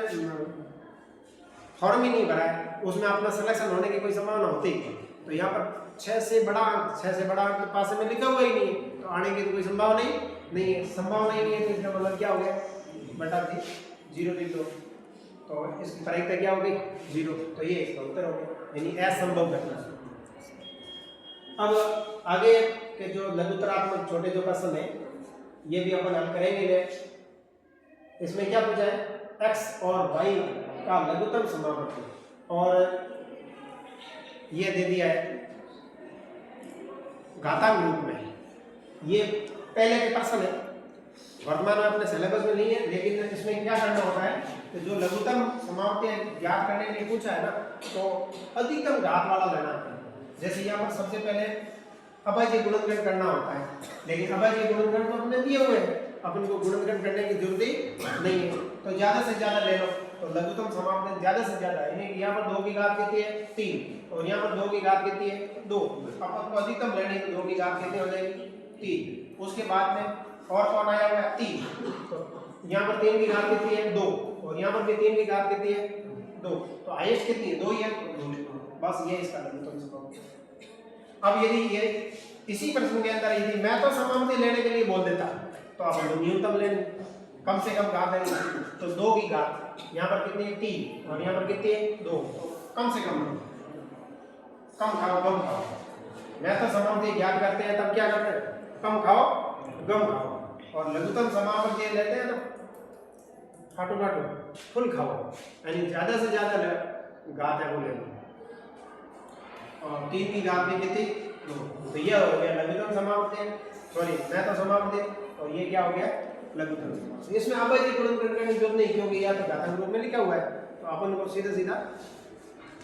फॉर्म ही नहीं भरा है उसमें अपना सिलेक्शन होने की कोई संभावना होती है। तो यहाँ पर 6 से बड़ा अंक तो पास में लिखा हुआ ही नहीं है, तो आने की तो कोई संभावना ही नहीं है। संभावना ही नहीं है तो इसका मतलब क्या हो गया, बटा 0 लिख दो, तो इसकी प्रायिकता क्या हो गई, 0। तो ये इसका उत्तर हो गया, यानी असंभव घटना। अब आगे के जो लघुतरात्मक छोटे जो प्रश्न है ये भी अपन हल करेंगे। इसमें क्या पूछा है, x और y का लघुत्तम समावर्ती और ये दे दिया है घातांक रूप में। ये पहले के प्रश्न है, वर्तमान में अपने सिलेबस में नहीं है, लेकिन इसमें क्या करना होता है कि जो लघुत्तम समाप्तियां ज्ञात करने के लिए पूछा है ना, तो अधिकतम घात वाला लेना है। जैसे यहाँ पर सबसे पहले अभाज्य गुणनखंड करना होता है, लेकिन अभाज्य गुणनखंड तो हमने दिए हुए हैं, अपन को गुणनखंड करने की जरूरत ही नहीं है, तो ज्यादा से ज्यादा ले लो। तो लघुत्तम समाप्ति ज्यादा से ज्यादा, यानी यहाँ पर 2 की घात कितनी है 3, और यहाँ पर 2 की घात कितनी है 2, अपन को अधिकतम लेनी है, तो 2 की घात कितनी हो जाएगी 3। उसके बाद में और कौन आया हुआ है 3, तो यहाँ पर 3 की घात कितनी है 2, और यहाँ पर भी 3 की घात कितनी है 2, तो हाईएस्ट कितनी है 2 ही है, बस ये इसका लघुत्तम समाप्ति। अब यदि ये इसी प्रश्न के अंदर यदि मैं तो समाप्ति लेने के लिए बोल देता, तो आप न्यूनतम लेंगे, कम से कम घात लेंगे, तो 2 की घात यहाँ पर कितनी है 3, और यहाँ पर कितनी है 2, तो कम से कम कम खाओ कम खाओ। मैं तो समाप्ति ज्ञात करते हैं तब क्या करते हैं, कम खाओ कम खाओ, और लघुत्तम समाप्ति लेते हैं ना खाटो खाटो फुल खाओ, यानी ज्यादा से ज्यादा घात है वो ले लो। और 3 की घात में कितनी 2, तो यह हो गया लघुत्तम समाप्ति, सॉरी मैं तो समाप्ति, और ये क्या हो गया लघुत्तम समाप्ति। इसमें अभाज्य गुणनखंड करने की जरूरत नहीं, क्योंकि यह तो घातांक रूप में लिखा हुआ है, तो अपन को सीधा सीधा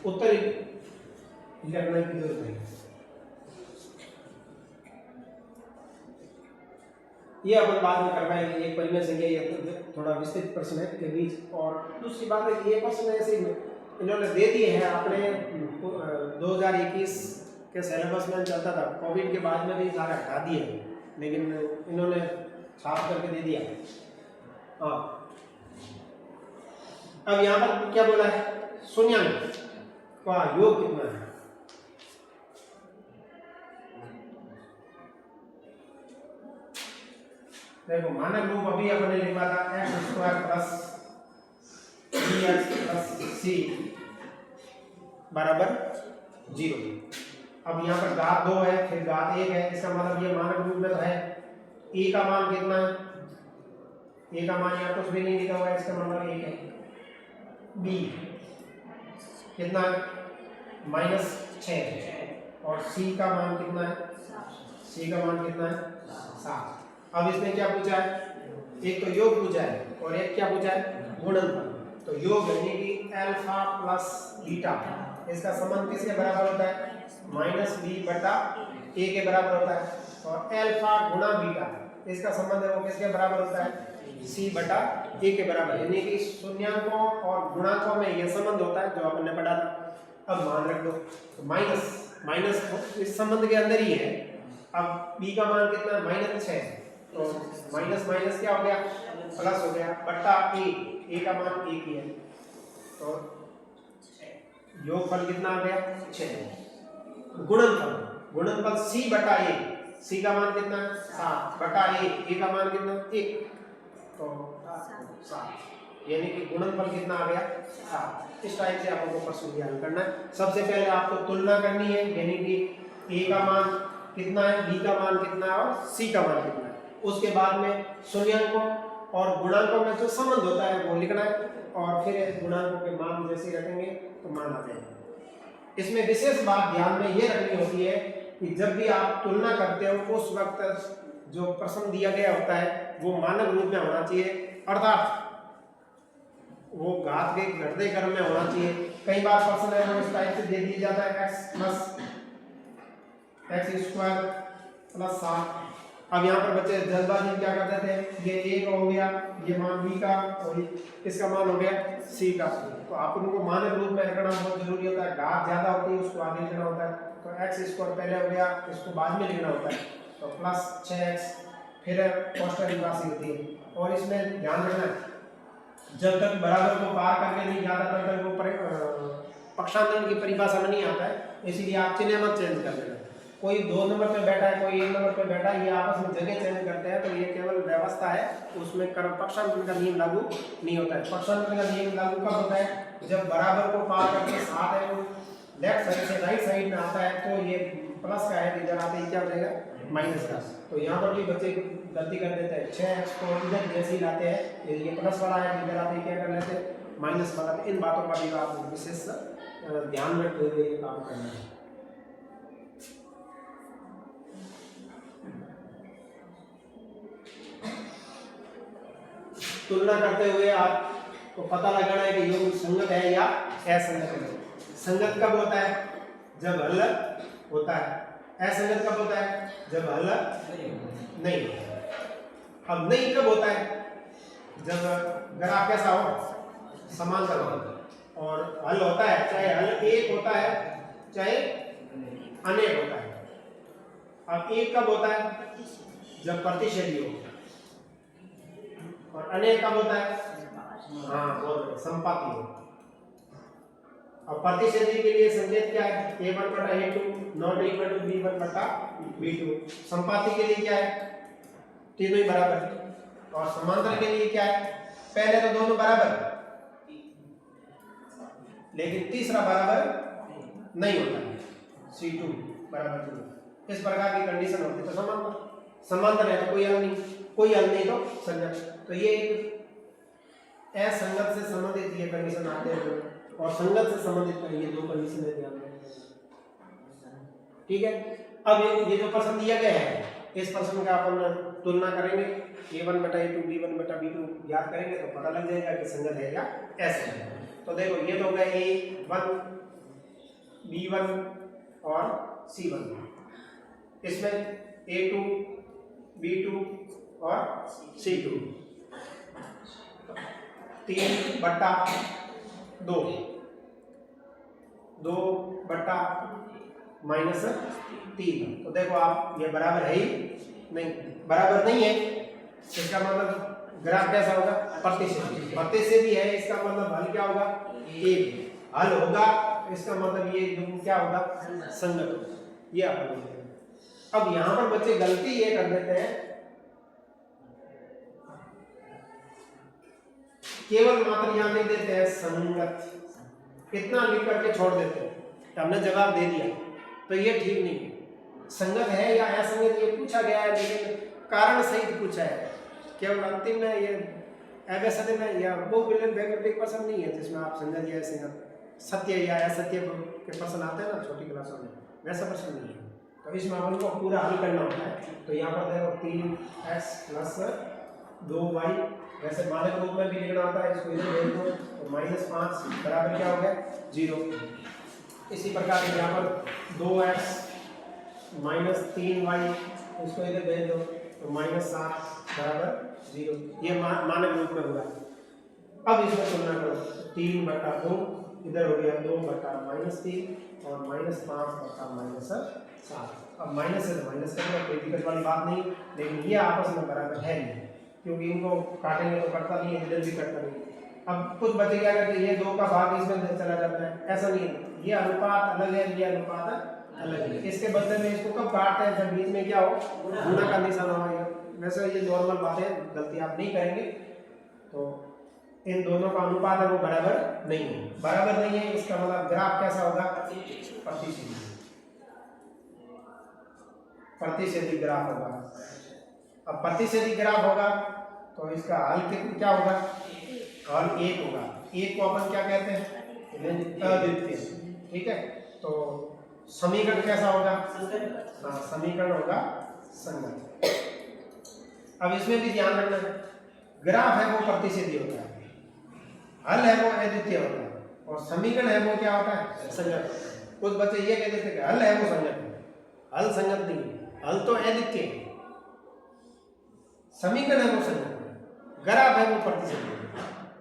उत्तर लिखने की जरूरत नहीं। ये अपन बाद में करवाएंगे, एक परिमेय संख्या ये थोड़ा विस्तृत प्रश्न है के बीच। और दूसरी बात है कि ये प्रश्न ऐसे इन्होंने दे दिए हैं, अपने 2021 के सिलेबस में चलता था, कोविड के बाद में भी सारा हटा दिए, लेकिन इन्होंने साफ करके दे दिया। हाँ, अब यहाँ पर क्या बोला है, शून्यांक का योग कितना है। देखो मानक रूप अभी अपने लिखा था x² plus bx plus c बराबर 0। अब यहाँ पर घात 2 है, फिर घात 1 है, इसका मतलब ये मानक रूप में तो है। a का मान कितना है, a का मान यहाँ कुछ भी नहीं लिखा हुआ है, इसका मतलब 1 है। b कितना है -6 है, और c का मान कितना है, c का मान कितना है 7। अब इसमें क्या पूछा है, एक तो योग पूछा है और एक क्या पूछा है गुणनफल। तो योग यानी कि अल्फा प्लस बीटा, इसका संबंध किसके बराबर होता है -b/a के बराबर होता है, और अल्फा गुणा बीटा इसका संबंध है वो किसके बराबर होता है c/a के बराबर, यानी कि शून्यांकों और गुणांकों में यह संबंध होता है जो आपने पढ़ा था। अब मान रख दो, तो माइनस इस संबंध के अंदर ही है। अब b का मान कितना है -6, तो माइनस माइनस क्या हो गया प्लस हो गया, बट्टा a का मान 1 ही है, तो योगफल कितना आ गया 6। गुणनफल c/a, c का मान कितना है 7/a का मान कितना 1, तो 7, यानी कि गुणनफल कितना आ गया 7। इस टाइप से आपको प्रश्न ध्यान करना है। सबसे पहले आपको तुलना करनी है, यानी कि a का मान कितना है, b का मान कितना है और c का मान कितना है। उसके बाद में शून्यांकों और गुणांकों में जो संबंध होता है वो लिखना है, और फिर गुणांकों के मान जैसे रखेंगे तो मान आ जाएंगे। इसमें विशेष बात ध्यान में ये रखनी होती है कि जब भी आप तुलना करते हो उस वक्त जो प्रश्न दिया गया होता है वो मानक रूप में होना चाहिए, अर्थात वो घात के घटते क्रम में होना चाहिए। कई बार प्रश्न है वो इस टाइप से दे दिया जाता है x² + 7। अब यहाँ पर बच्चे जल्दबाजी में क्या करते थे, ये a का हो गया, ये मान b का, और इसका मान हो गया c का। तो आप उनको मानक रूप में रखना बहुत जरूरी होता है। घात ज्यादा होती है उसको आगे लिखना होता है, तो x² पहले हो गया, इसको बाद में लिखना होता है, तो +6x, फिर कोष्टक राशि होती है। और इसमें ध्यान रखना जब तक बराबर को पार करके नहीं जाता तब तक वो पक्षांतरण की परिभाषा में नहीं आता है, इसीलिए आप चिन्ह मत चेंज कर देना। कोई 2 नंबर पे बैठा है, कोई 1 नंबर पे बैठा है, ये आपस में जगह चेंज करते हैं, तो ये केवल व्यवस्था है, उसमें पक्षांतरण का नियम लागू नहीं होता है। पक्षांतरण का नियम लागू कब होता है, जब बराबर को पार करके साथ है वो लेफ्ट साइड से राइट साइड में आता है, तो ये प्लस का है, इधर आते ही क्या हो जाएगा माइनस का। तो यहाँ पर भी बच्चे गलती कर देते हैं, 6x को इधर जैसे ही लाते हैं, ये प्लस वाला है, इधर आते ही क्या कर लेते हैं माइनस वाला। इन बातों का भी आप विशेष ध्यान में रखते हुए ये काम करना है। तुलना करते हुए आपको पता लगाना है कि योग संगत है या असंगत है। संगत कब होता है? जब हल होता है। असंगत कब होता है? जब हल नहीं होता है। अब नहीं कब होता है? जब ग्राफ कैसा हो? समांतर हो। और हल होता है, चाहे हल एक होता है चाहे अनेक होता है। अब एक कब होता है? जब प्रतिच्छेदी हो। और अनेक कब होता है? हाँ, बहुत संपाती हो। अब प्रतिच्छेदी के लिए संकेत क्या है? a1 बटा a2 not equal to b1 बटा b2। संपाती के लिए क्या है? तीनों ही बराबर है। और समांतर के लिए क्या है? पहले तो दोनों बराबर लेकिन तीसरा बराबर नहीं होता है, C2 बराबर 2। इस प्रकार की कंडीशन होती है तो समांतर। समांतर है तो कोई हल नहीं, कोई हल नहीं तो संगत। तो ये एक असंगत से संबंधित ये कंडीशन आते हैं और संगत से संबंधित ये दो कंडीशन है, ध्यान रखना। ठीक है। अब ये जो प्रश्न दिया गया है इस प्रश्न का अपन तुलना करेंगे, a1 बटा a2 b1 बटा b2 याद करेंगे तो पता लग जाएगा कि संगत है या असंगत है। तो देखो ये तो हो गया a1 b1 और c1। इसमें a2 b2 और c2 3 बटा 2 2 बटा माइनस 3। तो देखो आप ये बराबर है ही नहीं, बराबर नहीं है। इसका मतलब ग्राफ कैसा होगा? प्रतिच्छेदी। प्रतिच्छेदी है इसका मतलब हल क्या होगा? एक। हल होगा इसका मतलब ये क्या होगा? संगत होगा। ये आप बोलते हैं। अब यहां पर बच्चे गलती ये कर देते हैं, केवल मात्र यहां लिख देते हैं संगत, इतना लिख करके छोड़ देते हैं। हमने जवाब दे दिया तो ये ठीक नहीं है। संगत है या असंगत ये पूछा गया है लेकिन कारण सहित पूछा है। केवल अंतिम में ये एबीसीडी में या वो बिलियन वैकल्पिक प्रश्न नहीं है जिसमें आप संगत या असंगत सत्य या असत्य के प्रश्न आते हैं ना छोटी क्लासों में, वैसा प्रश्न नहीं है। तो इसमें अपन को पूरा हल करना होता है। तो यहाँ पर देखो 3x प्लस 2y, वैसे मानक रूप में भी लिखना होता है, इसको इधर भेज दो तो -5 बराबर क्या हो गया? 0। इसी प्रकार यहाँ पर 2x माइनस 3y, इसको इधर भेज दो तो -7 बराबर 0। ये मानक रूप में होगा। अब इसमें तुलना करो, 3 बटा 2 इधर हो गया 2 बटा -3 और -5 बटा -7। अब माइनस है तो माइनस करना, कोई दिक्कत वाली बात नहीं, लेकिन ये आपस में बराबर है नहीं क्योंकि इनको काटेंगे तो कटता नहीं है, इधर भी कटता नहीं। अब कुछ बचे क्या करते, ये 2 का भाग इसमें चला जाता है, ऐसा नहीं है। ये अनुपात अलग है, ये अनुपात अलग है। इसके बदले में इसको कब काटते हैं? जब बीच में क्या हो? गुणा का निशान आएगा। वैसे ये नॉर्मल बात है, गलती आप नहीं करेंगे। तो इन दोनों का अनुपात है वो बराबर नहीं है। बराबर नहीं है इसका मतलब ग्राफ कैसा होगा? प्रतिच्छेदी। प्रतिच्छेदी ग्राफ होगा। अब प्रतिच्छेदी ग्राफ होगा तो इसका हल क्या होगा? हल 1 होगा। 1 को अपन क्या कहते हैं? अद्वितीय। ठीक है। तो समीकरण कैसा होगा? हाँ, समीकरण होगा संगत। अब इसमें भी ध्यान रखना है, ग्राफ है वो प्रतिच्छेदी होता है, हल है वो अद्वितीय होता है और समीकरण है वो क्या होता है? संगत। कुछ बच्चे ये कह देते हैं कि हल है वो संगत है, हल संगत नहीं है, हल तो अद्वितीय है, समीकरण है वो संगत है, ग्राफ है वो प्रतिच्छेदी है।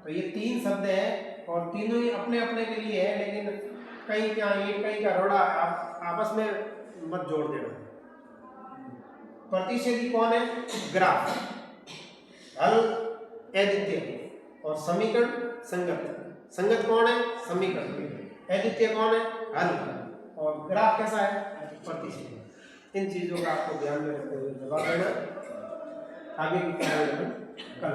तो ये 3 शब्द है और तीनों ही अपने अपने के लिए है, लेकिन कहीं क्या ईंट कहीं का रोड़ा आपस में मत जोड़ देना। प्रतिच्छेदी कौन है? ग्राफ। हल अद्वितीय और समीकरण संगत। संगत कौन है? समीकरण। अद्वितीय कौन है? हल। और ग्राफ कैसा है? प्रतिच्छेदी। इन चीजों का आपको ध्यान में रखते हुए जवाब देना। आगे की तैयारी कल